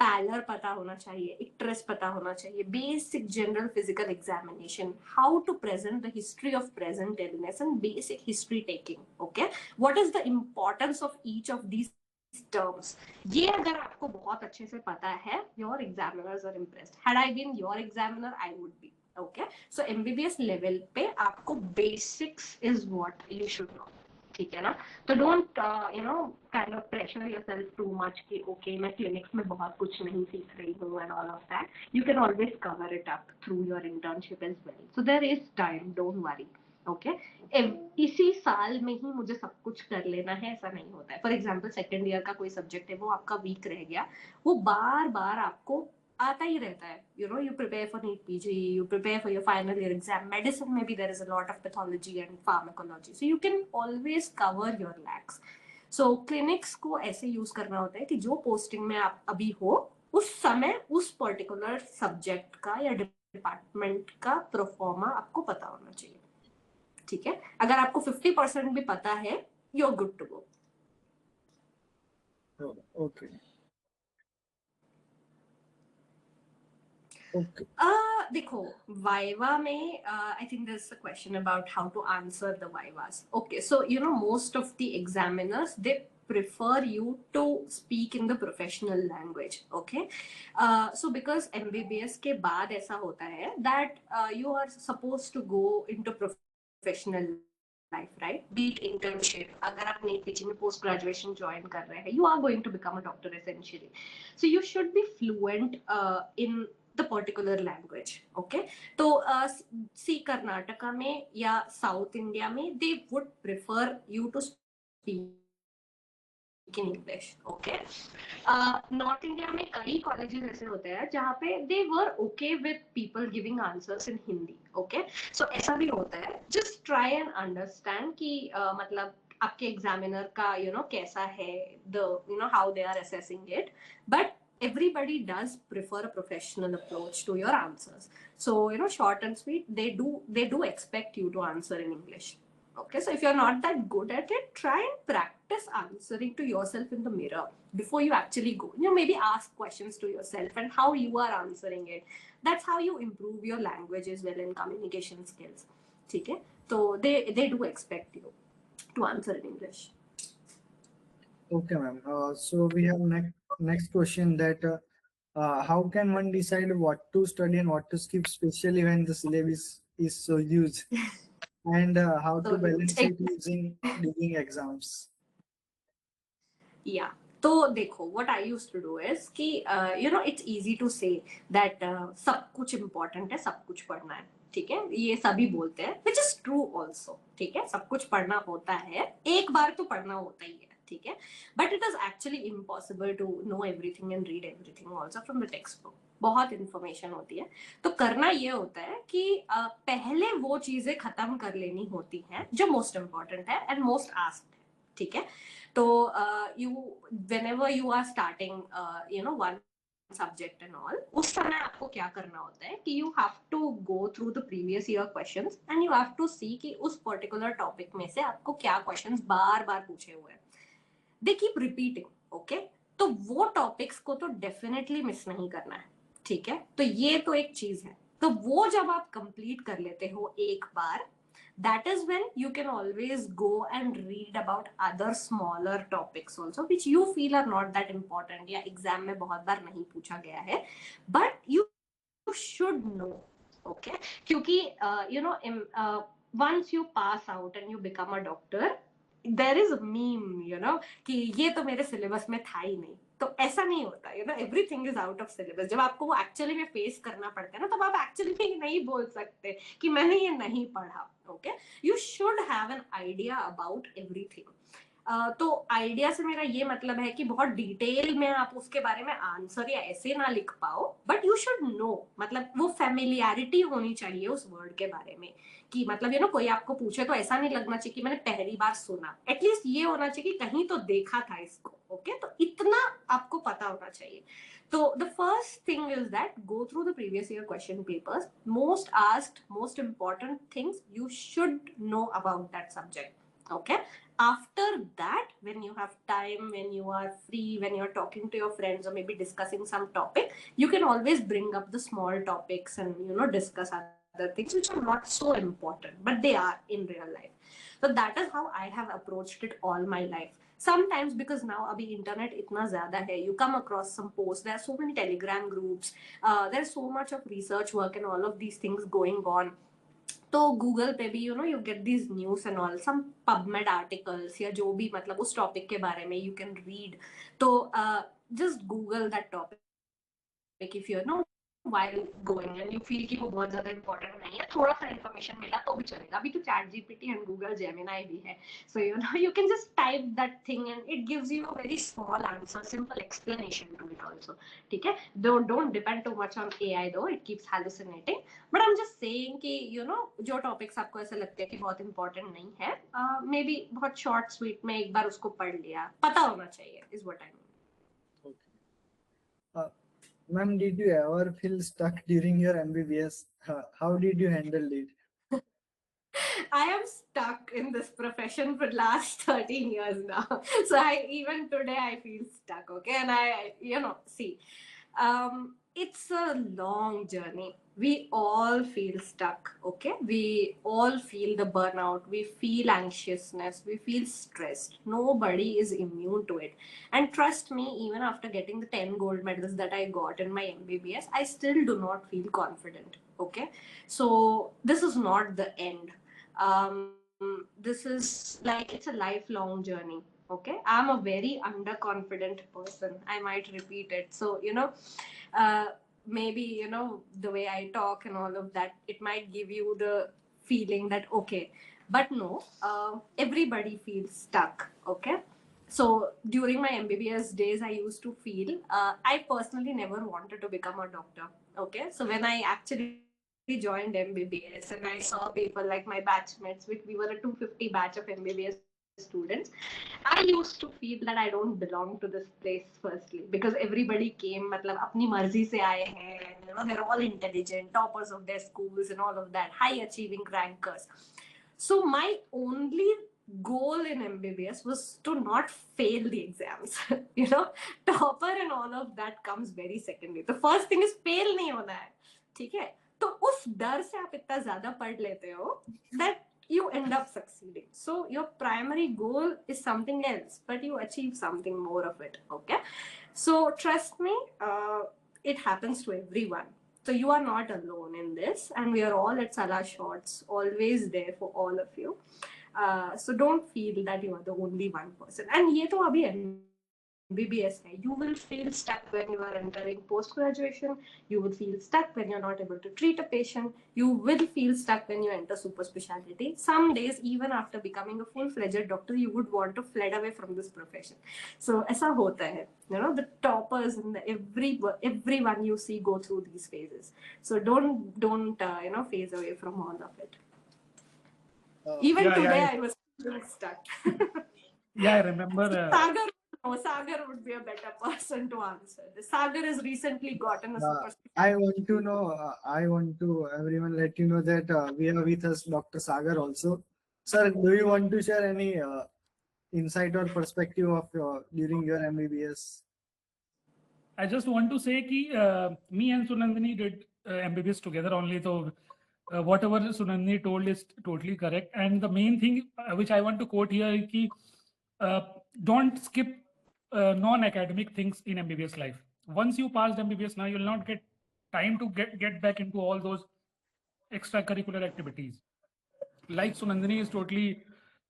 पैलर पता होना चाहिए, इक्ट्रेस पता होना चाहिए, basic general physical examination, how to present the history of present illness and basic history taking. Okay, what is the importance of each of these terms. ये अगर आपको बहुत अच्छे से पता है, your examiners are impressed. Had I been your examiner, I would be. Okay, so MBBS level पे आपको basics is what you should know, ठीक है ना. तो don't kind kind of pressure yourself too much कि okay मैं clinics में बहुत कुछ नहीं सीख रही हूँ and all of that, you can always cover it up through your internship as well. So there is time, don't worry. Okay इसी साल में ही मुझे सब कुछ कर लेना है ऐसा नहीं होता है. फॉर एग्जाम्पल सेकेंड ईयर का कोई सब्जेक्ट है वो आपका वीक रह गया, वो बार बार आपको आता ही रहता है. You know, you prepare for NEET PG, you prepare for your final year exam. Medicine में भी there is a lot of pathology and pharmacology, so you can always cover your lacks. So clinics को ऐसे use करना होता है कि जो posting में आप अभी हो उस समय उस पर्टिकुलर सब्जेक्ट का या डिपार्टमेंट का प्रोफॉर्मा आपको पता होना चाहिए. ठीक है, अगर आपको 50% भी पता है, you are good to go. Okay okay. देखो वाइवा में I think there is a question about how to answer the vivas. Okay, so you know most of the examiners they prefer you to speak in the professional language. Okay, so because MBBS के बाद ऐसा होता है that you are supposed to go into professional life, right? Be it internship, अगर आप NEET PG में post graduation join कर रहे हैं, you are going to become a doctor essentially. So you should be fluent in the particular language. Okay, तो सी कर्नाटका में या south India में they would prefer you to speak in English. Okay, north India में कई colleges ऐसे होते हैं जहाँ पे they were okay with people giving answers in Hindi. Okay, so ऐसा भी होता है. Just try and understand कि मतलब आपके एग्जामिनर का कैसा है, the how they are assessing it, but everybody does prefer a professional approach to your answers. So short and sweet, they do expect you to answer in English. Okay, so if you're not that good at it, try and practice answering to yourself in the mirror before you actually go. Maybe ask questions to yourself and how you are answering it. That's how you improve your language as well and communication skills. Okay, so they do expect you to answer in English. Okay, ma'am. So we have next question that how can one decide what to study and what to skip, especially when the syllabus is so huge, and how to So balance it using during exams? Yeah. तो देखो what I used to do is कि it's easy to say that सब कुछ important है, सब कुछ पढ़ना है. ठीक है, ये सभी बोलते हैं, which is true also. ठीक है, सब कुछ पढ़ना होता है, एक बार तो पढ़ना होता ही है. ठीक है, but it is actually impossible to know everything and read everything also from the textbook. बहुत इंफॉर्मेशन होती है. तो करना ये होता है कि पहले वो चीजें खत्म कर लेनी होती हैं जो मोस्ट इम्पोर्टेंट है एंड मोस्ट आस्क्ड है. ठीक है, तो whenever you are starting one subject and all, उस समय आपको क्या करना होता है कि you have to go through the previous year questions and you have to see कि उस particular topic में से आपको क्या questions बार बार पूछे हुए हैं. They keep repeating. Okay, तो वो topics को तो definitely miss नहीं करना है. ठीक है, तो ये तो एक चीज है. तो वो जब आप complete कर लेते हो एक बार, that is when you can always go and read about other smaller topics also which you feel are not that important या exam में बहुत बार नहीं पूछा गया है, but you should know. Okay, क्योंकि once you pass out and you become a doctor, there is a meme कि ये तो मेरे सिलेबस में था ही नहीं. तो ऐसा नहीं होता. Everything is out of syllabus. जब आपको वो एक्चुअली में फेस करना पड़ता है ना, तब आप एक्चुअली में नहीं बोल सकते कि मैंने ये नहीं पढ़ा. Okay, you should have an idea about everything. तो आइडिया से मेरा ये मतलब है कि बहुत डिटेल में आप उसके बारे में आंसर या ऐसे ना लिख पाओ, बट यू शुड नो. मतलब वो फेमिलियरिटी होनी चाहिए उस वर्ड के बारे में कि मतलब कोई आपको पूछे तो ऐसा नहीं लगना चाहिए कि मैंने पहली बार सुना. एटलीस्ट ये होना चाहिए कि कहीं तो देखा था इसको. ओके, तो इतना आपको पता होना चाहिए. तो the first thing is that go through the previous year question papers. Most asked, most important things you should know about that subject. Okay, after that, when you have time, when you are free, when you're talking to your friends or maybe discussing some topic, you can always bring up the small topics and discuss other things which are not so important but they are in real life. So that is how I have approached it all my life. Sometimes because now abhi internet itna zyada hai, you come across some posts, there are so many telegram groups, there's so much of research work and all of these things going on. तो Google पे भी you get these news and all, some PubMed articles या जो भी मतलब उस topic के बारे में you can read. तो just Google that topic if you know while going and you feel कि वो बहुत ज्यादा important नहीं है, थोड़ा सा information मिला तो भी चलेगा. अभी तो ChatGPT and Google Gemini भी है, so you can just type that thing and it gives you a very small answer, simple explanation to it also. ठीक है, don't depend too much on AI though, it keeps hallucinating. But I'm just saying कि जो topics आपको ऐसा लगता है कि बहुत important नहीं है, maybe बहुत short sweet में एक बार उसको पढ़ लिया, पता होना चाहिए is what I mean. Okay. Ma'am, did you ever feel stuck during your MBBS? How did you handle it? I am stuck in this profession for last 13 years now. So even today I feel stuck. Okay, and I see, it's a long journey. We all feel stuck. Okay, we all feel the burnout. We feel anxiousness. We feel stressed. Nobody is immune to it. And trust me, even after getting the 10 gold medals that I got in my MBBS, I still do not feel confident. Okay, so this is not the end. This is like, it's a lifelong journey. Okay, I'm a very underconfident person, I might repeat it. So maybe the way I talk and all of that, it might give you the feeling that okay, but no, everybody feels stuck. Okay, so during my MBBS days I used to feel, I personally never wanted to become a doctor. Okay, so when I actually joined MBBS and I saw people like my batchmates, which we were a 250 batch of MBBS students, I used to feel that I don't belong to this place firstly, because everybody came मतलब अपनी मर्जी से आए हैं, they're all intelligent, toppers of their schools and all of that, high achieving rankers. So my only goal in MBBS was to not fail the exams. Topper and all of that comes very secondary. The first thing is fail नहीं होना है, ठीक है? तो उस डर से आप इतना ज्यादा पढ़ लेते हो that you end up succeeding. So your primary goal is something else, but you achieve something more of it. Okay, so trust me, it happens to everyone. So you are not alone in this, and we are all at Salah Shorts, always there for all of you. So don't feel that you are the only one person. And ये तो अभी MBBS hai. You will feel stuck when you are entering post-graduation. You will feel stuck when you're not able to treat a patient. You will feel stuck when you enter super specialty. Some days, even after becoming a full-fledged doctor, you would want to fled away from this profession. So ऐसा होता है. The toppers and everyone you see go through these phases. So don't phase away from all of it. Even today, I was feeling stuck. Yeah, I remember. Sagar would be a better person to answer this. Sagar has recently gotten a super. I want to know, I want to everyone let you know that we have with us Dr. Sagar also. Sir, do you want to share any insight or perspective of during your MBBS? I just want to say that me and Sunandini did MBBS together only. So whatever Sunandini told is totally correct. And the main thing which I want to quote here is that don't skip non-academic things in MBBS life. Once you passed MBBS, now you will not get time to get back into all those extracurricular activities. Like Sunandini is totally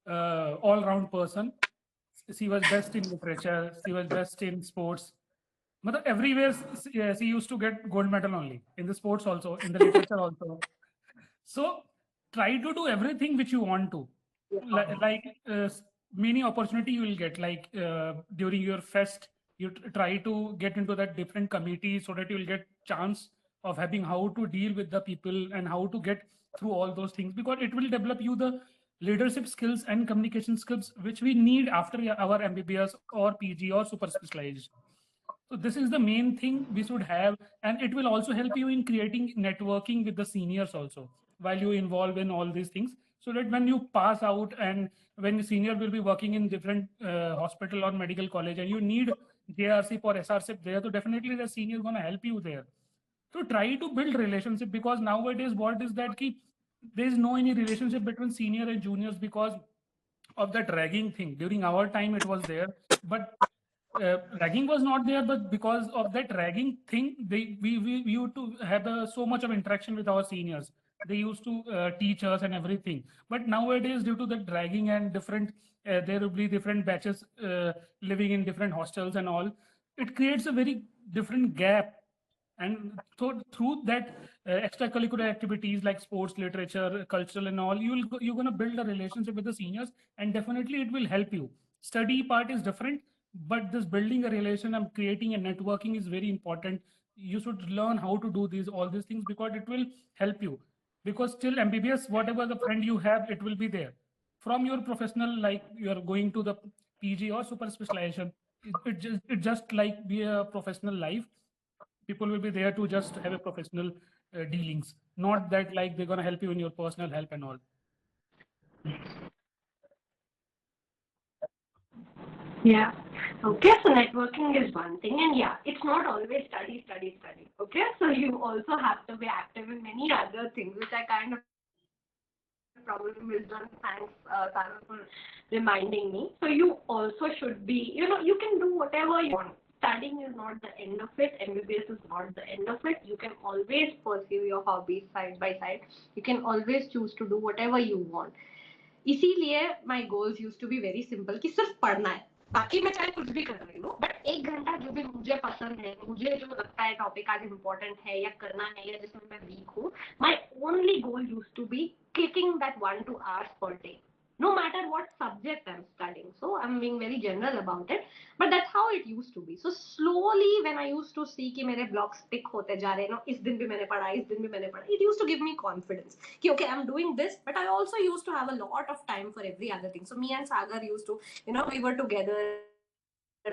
all-round person. She was best in literature. She was best in sports. But everywhere she used to get gold medal only, in the sports also, in the literature also. So try to do everything which you want to. Like many opportunity you will get, like during your fest, you try to get into that different committee so that you will get chance of having how to deal with the people and how to get through all those things, because it will develop you the leadership skills and communication skills which we need after our MBBS or PG or super specialized. So this is the main thing we should have, and it will also help you in creating networking with the seniors also while you involve in all these things, so that when you pass out and when the senior will be working in different hospital or medical college and you need JRC or SRCP there, so definitely the senior is going to help you there. So try to build relationship, because nowadays what is that there is no any relationship between senior and juniors because of that ragging thing. During our time it was there, but ragging was not there, but because of that ragging thing, we used to have so much of interaction with our seniors. they used to teach us and everything. But nowadays, due to the dragging and different, there will be different batches living in different hostels and all. It creates a very different gap. And so through that extracurricular activities like sports, literature, cultural, and all, you're going to build a relationship with the seniors, and definitely it will help you. Study part is different, but this building a relation and creating a networking is very important. You should learn how to do these all these things because it will help you. Because still MBBS, whatever the friend you have, it will be there. From your professional, like you are going to the PG or super specialization, it just like be a professional life. People will be there to just have a professional dealings, not that like they're going to help you in your personal help and all. Yeah. Okay, so networking is one thing, and yeah, it's not always study, study, study. Okay, so you also have to be active in many other things, which I kind of probably missed on. Thanks, Sarah, for reminding me. So you also should be, you can do whatever you want. Studying is not the end of it. MBBS is not the end of it. You can always pursue your hobbies side by side. You can always choose to do whatever you want. इसीलिए my goals used to be very simple कि सिर्फ पढ़ना है, बाकी मैं चाहे कुछ भी कर रही हूँ, बट 1 घंटा जो भी मुझे पसंद है, मुझे जो लगता है टॉपिक आज इम्पोर्टेंट है या करना है या जिसमें मैं वीक हूँ, my only goal used to be clicking that 1-2 hours per day, no matter what subject I'm studying. So I'm being very general about it, but that's how it used to be. So slowly when I used to see कि मेरे blocks tick होते जा रहे हैं, इस दिन भी मैंने पढ़ा, इस दिन भी मैंने पढ़ा, it used to give me confidence कि okay, I'm doing this, but I also used to have a lot of time for every other thing. So me and Sagar used to, we were together.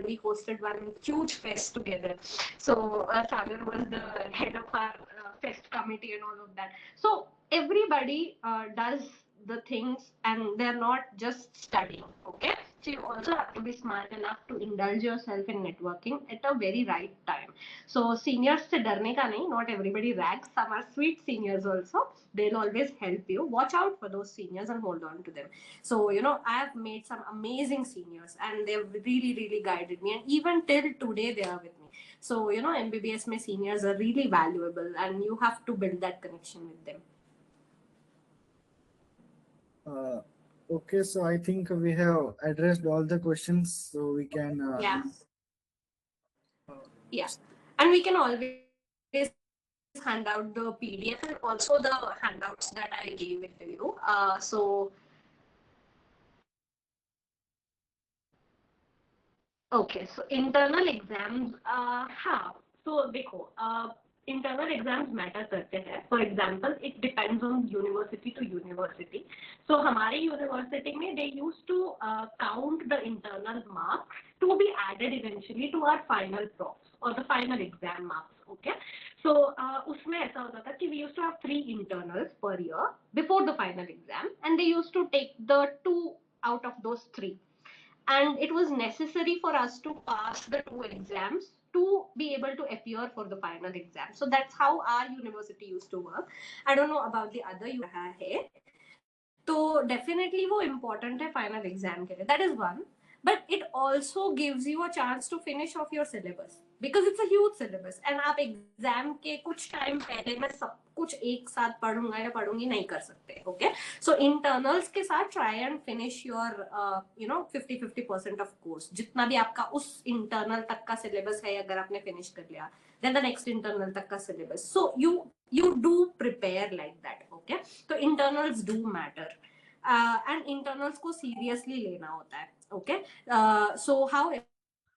We hosted one huge fest together. So Sagar was the head of our fest committee and all of that. So everybody does the things, and they're not just studying. Okay, so you also have to be smart enough to indulge yourself in networking at a very right time. So seniors से डरने का नहीं. Not everybody rags. Some are sweet seniors also. They'll always help you. Watch out for those seniors and hold on to them. So, I have made some amazing seniors, and they've really, really guided me. And even till today, they are with me. So, MBBS mein seniors are really valuable, and you have to build that connection with them. Okay, so I think we have addressed all the questions, so we can. Yeah. And we can always hand out the PDF and also the handouts that I gave it to you. Okay, so internal exams, हाँ, so देखो, internal exams matter करते हैं. For example, it depends on university to university. So हमारे university में they used to count the internal marks to be added eventually to our final props or the final exam marks. Okay, so उसमें ऐसा होता था कि we used to have 3 internals per year before the final exam, and they used to take the 2 out of those 3. And it was necessary for us to pass the 2 exams to be able to appear for the final exam. So that's how our university used to work. I don't know about the other है. So definitely वो important है final exam के लिए. That is one. But it also gives you a chance to finish off your syllabus because it's a huge syllabus. And आप exam के कुछ time पहले में सब कुछ एक साथ पढ़ूंगा या पढ़ूंगी नहीं कर सकते. Okay, so internals के साथ try and finish your 50% of course. जितना भी आपका उस internal तक का syllabus है, अगर आपने finish कर लिया, then the next internal तक का syllabus. So you do prepare like that. Okay, so internals do matter. And internals को seriously लेना होता है. Okay, so how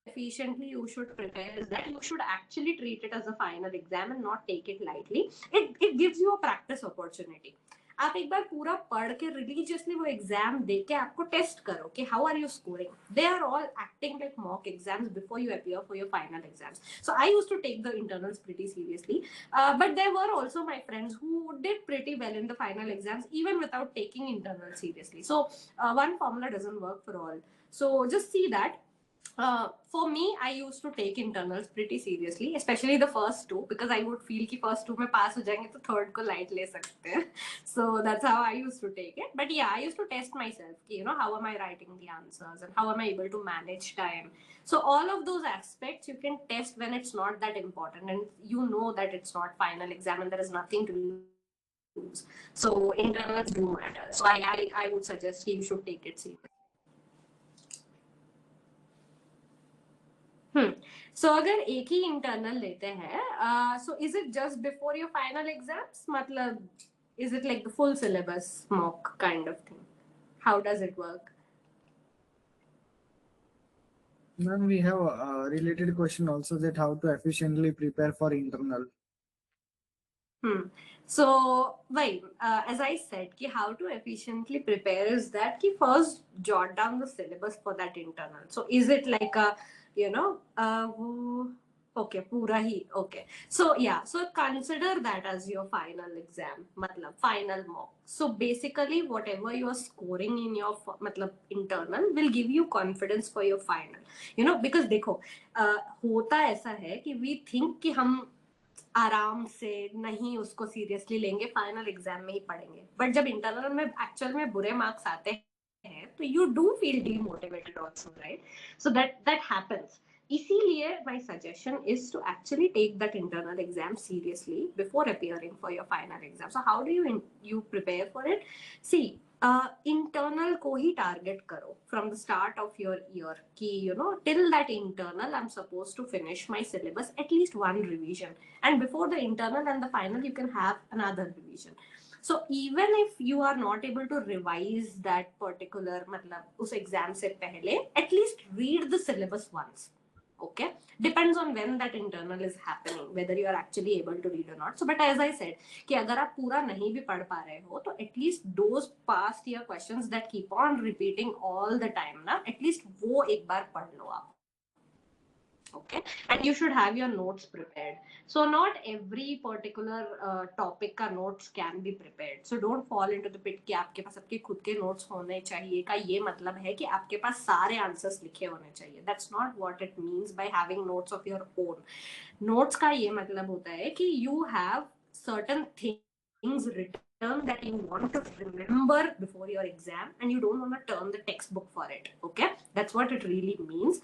efficiently you should prepare is that you should actually treat it as a final exam and not take it lightly. It gives you a practice opportunity. आप एक बार पूरा पढ़ के religiously वो exam दे के आपको test करो कि how are you scoring. They are all acting like mock exams before you appear for your final exams. So I used to take the internals pretty seriously, but there were also my friends who did pretty well in the final exams even without taking internals seriously. So one formula doesn't work for all. So just see that. For me, I used to take internals pretty seriously, especially the first 2, because I would feel कि first 2 में pass हो जाएंगे तो third को light ले सकते हैं. So that's how I used to take it. But yeah, I used to test myself कि, how am I writing the answers and how am I able to manage time. So all of those aspects you can test when it's not that important and you know that it's not final exam and there is nothing to lose. So internals do matter. So I would suggest you should take it seriously. So अगर एक ही internal लेते हैं, so is it just before your final exams? मतलब is it like the full syllabus mock kind of thing? How does it work? Ma'am, we have a related question also, that how to efficiently prepare for internal. So, why? As I said, ki how to efficiently prepare is that ki first jot down the syllabus for that internal. So, is it like a, okay, pura hi, okay. So, yeah, so consider that as your final exam, matlab, final mock. So, basically, whatever you are scoring in your matlab, internal will give you confidence for your final. Because देखो, होता ऐसा है कि we think कि हम आराम से नहीं उसको सीरियसली लेंगे, फाइनल एग्जाम में ही पढ़ेंगे, बट जब इंटरनल में एक्चुअल में बुरे मार्क्स आते हैं तो you do feel demotivated also, right? So that happens. इसीलिए my suggestion is to actually take that internal exam seriously before appearing for your final exam. So how do you prepare for it? See, internal को ही target करो from the start of your year कि till that internal I'm supposed to finish my syllabus, at least one revision, and before the internal and the final you can have another revision. So even if you are not able to revise that particular मतलब उस exam से पहले, at least read the syllabus once. Okay, depends on when that internal is happening, whether you are actually able to read or not. So but as I said कि अगर आप पूरा नहीं भी पढ़ पा रहे हो तो at least those past year questions that keep on repeating all the time ना, at least वो एक बार पढ़ लो आप. Okay, and you should have your notes prepared. So not every particular topic का notes can be prepared. So don't fall into the pit कि आपके पास आपके खुद के notes होने चाहिए का ये मतलब है कि आपके पास सारे answers लिखे होने चाहिए. That's not what it means by having notes of your own. Notes का ये मतलब होता है कि you have certain things written that you want to remember before your exam and you don't want to turn the textbook for it. Okay, that's what it really means.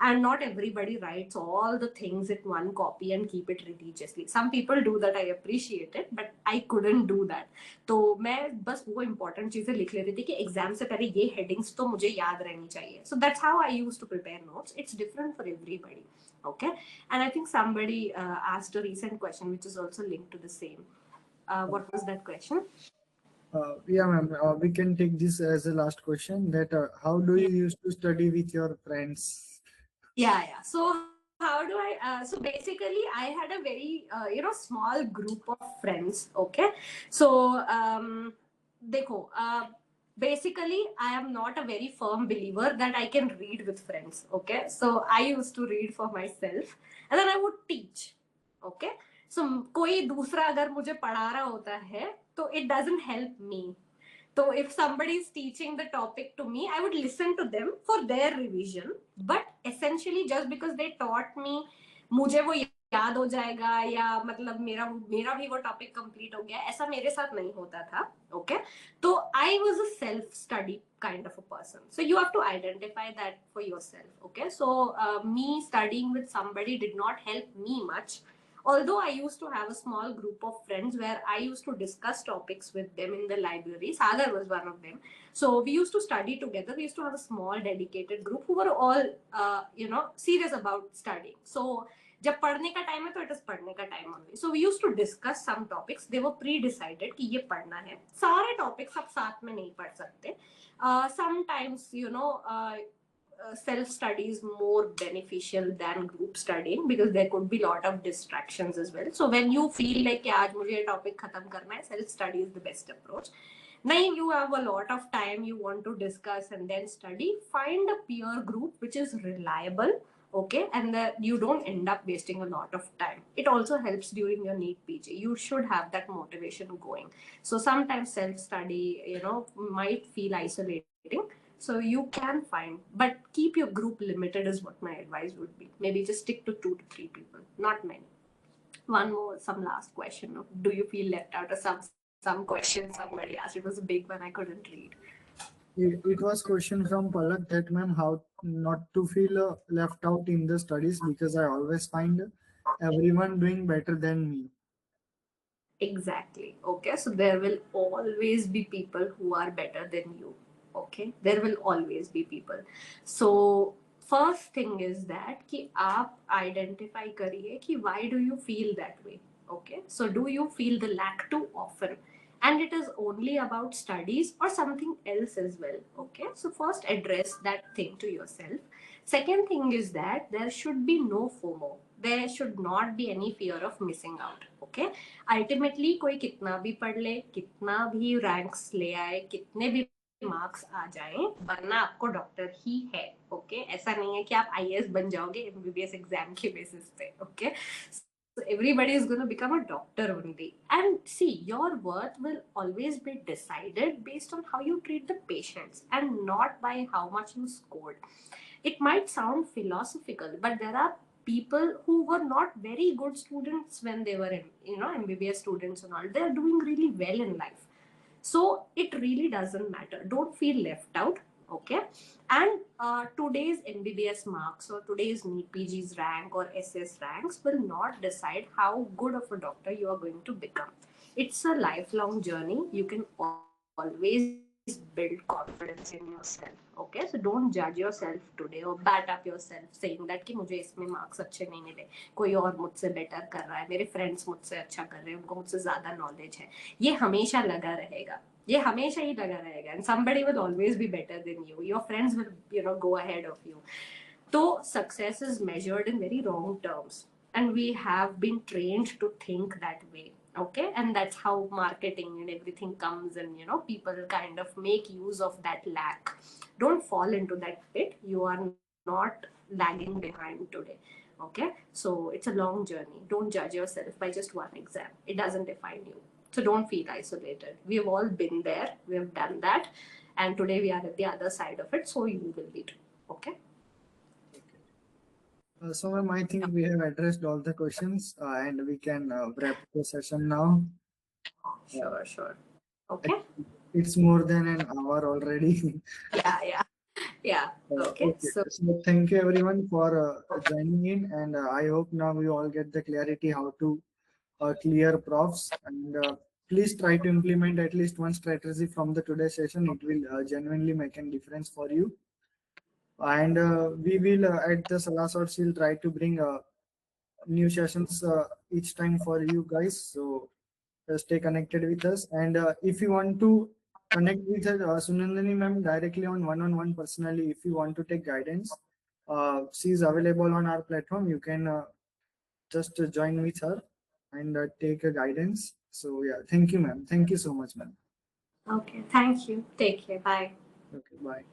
And not everybody writes all the things in one copy and keep it religiously. Some people do that, I appreciate it, but I couldn't do that. तो मैं बस वो important चीजें लिख लेती थी कि exam से पहले ये headings तो मुझे याद रहनी चाहिए. So that's how I used to prepare notes. It's different for everybody. Okay, and I think somebody asked a recent question which is also linked to the same. What was that question? Yeah, ma'am. We can take this as a last question. That how do you used to study with your friends? Yeah. So how do I? So basically, I had a very small group of friends. Okay. So देखो, basically, I am not a very firm believer that I can read with friends. Okay. So I used to read for myself, and then I would teach. Okay. So कोई दूसरा अगर मुझे पढ़ा रहा होता है तो it doesn't help me. So if somebody is teaching the topic to me, I would listen to them for their revision. But essentially, just because they taught me, मुझे वो याद हो जाएगा या मतलब मेरा भी वो टॉपिक कंप्लीट हो गया, ऐसा मेरे साथ नहीं होता था. ओके, तो I was a self study kind of a person. So you have to identify that for yourself. Okay, so me studying with somebody did not help me much. Although I used to have a small group of friends where I used to discuss topics with them in the library. Sagar was one of them. So we used to study together. We used to have a small dedicated group who were all, serious about studying. So जब पढ़ने का time है तो it is पढ़ने का time only. So we used to discuss some topics. They were pre-decided कि ये पढ़ना है. सारे topics आप साथ में नहीं पढ़ सकते. Sometimes, self-study is more beneficial than group studying because there could be a lot of distractions as well. So when you feel like कि आज मुझे ये topic खत्म करना है, self-study is the best approach. Now you have a lot of time, you want to discuss and then study, find a peer group which is reliable. Okay, and that you don't end up wasting a lot of time. It also helps during your NEET PG. You should have that motivation going. So sometimes self-study, might feel isolating. So you can find, but keep your group limited is what my advice would be. Maybe just stick to 2 to 3 people, not many. Some last question. Do you feel left out of some question somebody asked? It was a big one, I couldn't read. It was question from Palak that, ma'am, how not to feel left out in the studies because I always find everyone doing better than me. Exactly. Okay. So there will always be people who are better than you. Okay. There will always be people. So first thing is that कि आप identify करिए कि why do you feel that way. Okay. So do you feel the lack too often? And it is only about studies or something else as well. Okay. So first address that thing to yourself. Second thing is that there should be no FOMO. There should not be any fear of missing out. Okay. Ultimately कोई कितना भी पढ़ ले, कितना भी ranks ले आए, कितने भी मार्क्स आ जाएं, बनना आपको डॉक्टर ही है. ओके. ऐसा नहीं है कि आप आईएएस बन जाओगे एमबीबीएस एग्जाम के बेसिस पे. Okay. So everybody is going to become a doctor only. And see, your worth will always be decided based on how you treat the patients and not by how much you scored. It might sound philosophical, but there are people who were not very good students when they were in, MBBS students and all. They are doing really well in life. So it really doesn't matter. Don't feel left out. Okay. And today's MBBS marks or today's NEET PG's rank or SS ranks will not decide how good of a doctor you are going to become. It's a lifelong journey. You can always build confidence in yourself. Okay. So don't judge yourself today or bat up yourself saying that कि मुझे इसमें marks अच्छे नहीं मिले, कोई और मुझसे better कर रहा है, मेरे फ्रेंड्स मुझसे अच्छा कर रहे हैं, उनको मुझसे ज्यादा नॉलेज है. ये हमेशा लगा रहेगा. ये हमेशा ही लगा रहेगा. And somebody will always be better than you. Your friends will, go ahead of you. So success is measured in very wrong terms. And we have been trained to think that way. Okay. And that's how marketing and everything comes, and people kind of make use of that lack. Don't fall into that pit. You are not lagging behind today. Okay. So it's a long journey. Don't judge yourself by just one exam. It doesn't define you. So don't feel isolated. We have all been there. We have done that. And today we are at the other side of it. So you will be too. Okay. So, ma'am, I think we have addressed all the questions and we can wrap the session now. Sure. Okay. It's more than an hour already. Yeah. Okay. So thank you everyone for joining in, and I hope now we all get the clarity how to clear profs, and please try to implement at least one strategy from the today's session. It will genuinely make a difference for you. And we will at the Salasots will try to bring new sessions each time for you guys. So stay connected with us. And if you want to connect with Sunandani ma'am directly on one-on-one personally, if you want to take guidance, she is available on our platform. You can just join with her and take a guidance. So yeah, thank you, ma'am. Thank you so much, ma'am. okay. Thank you. Take care. Bye. Okay, bye.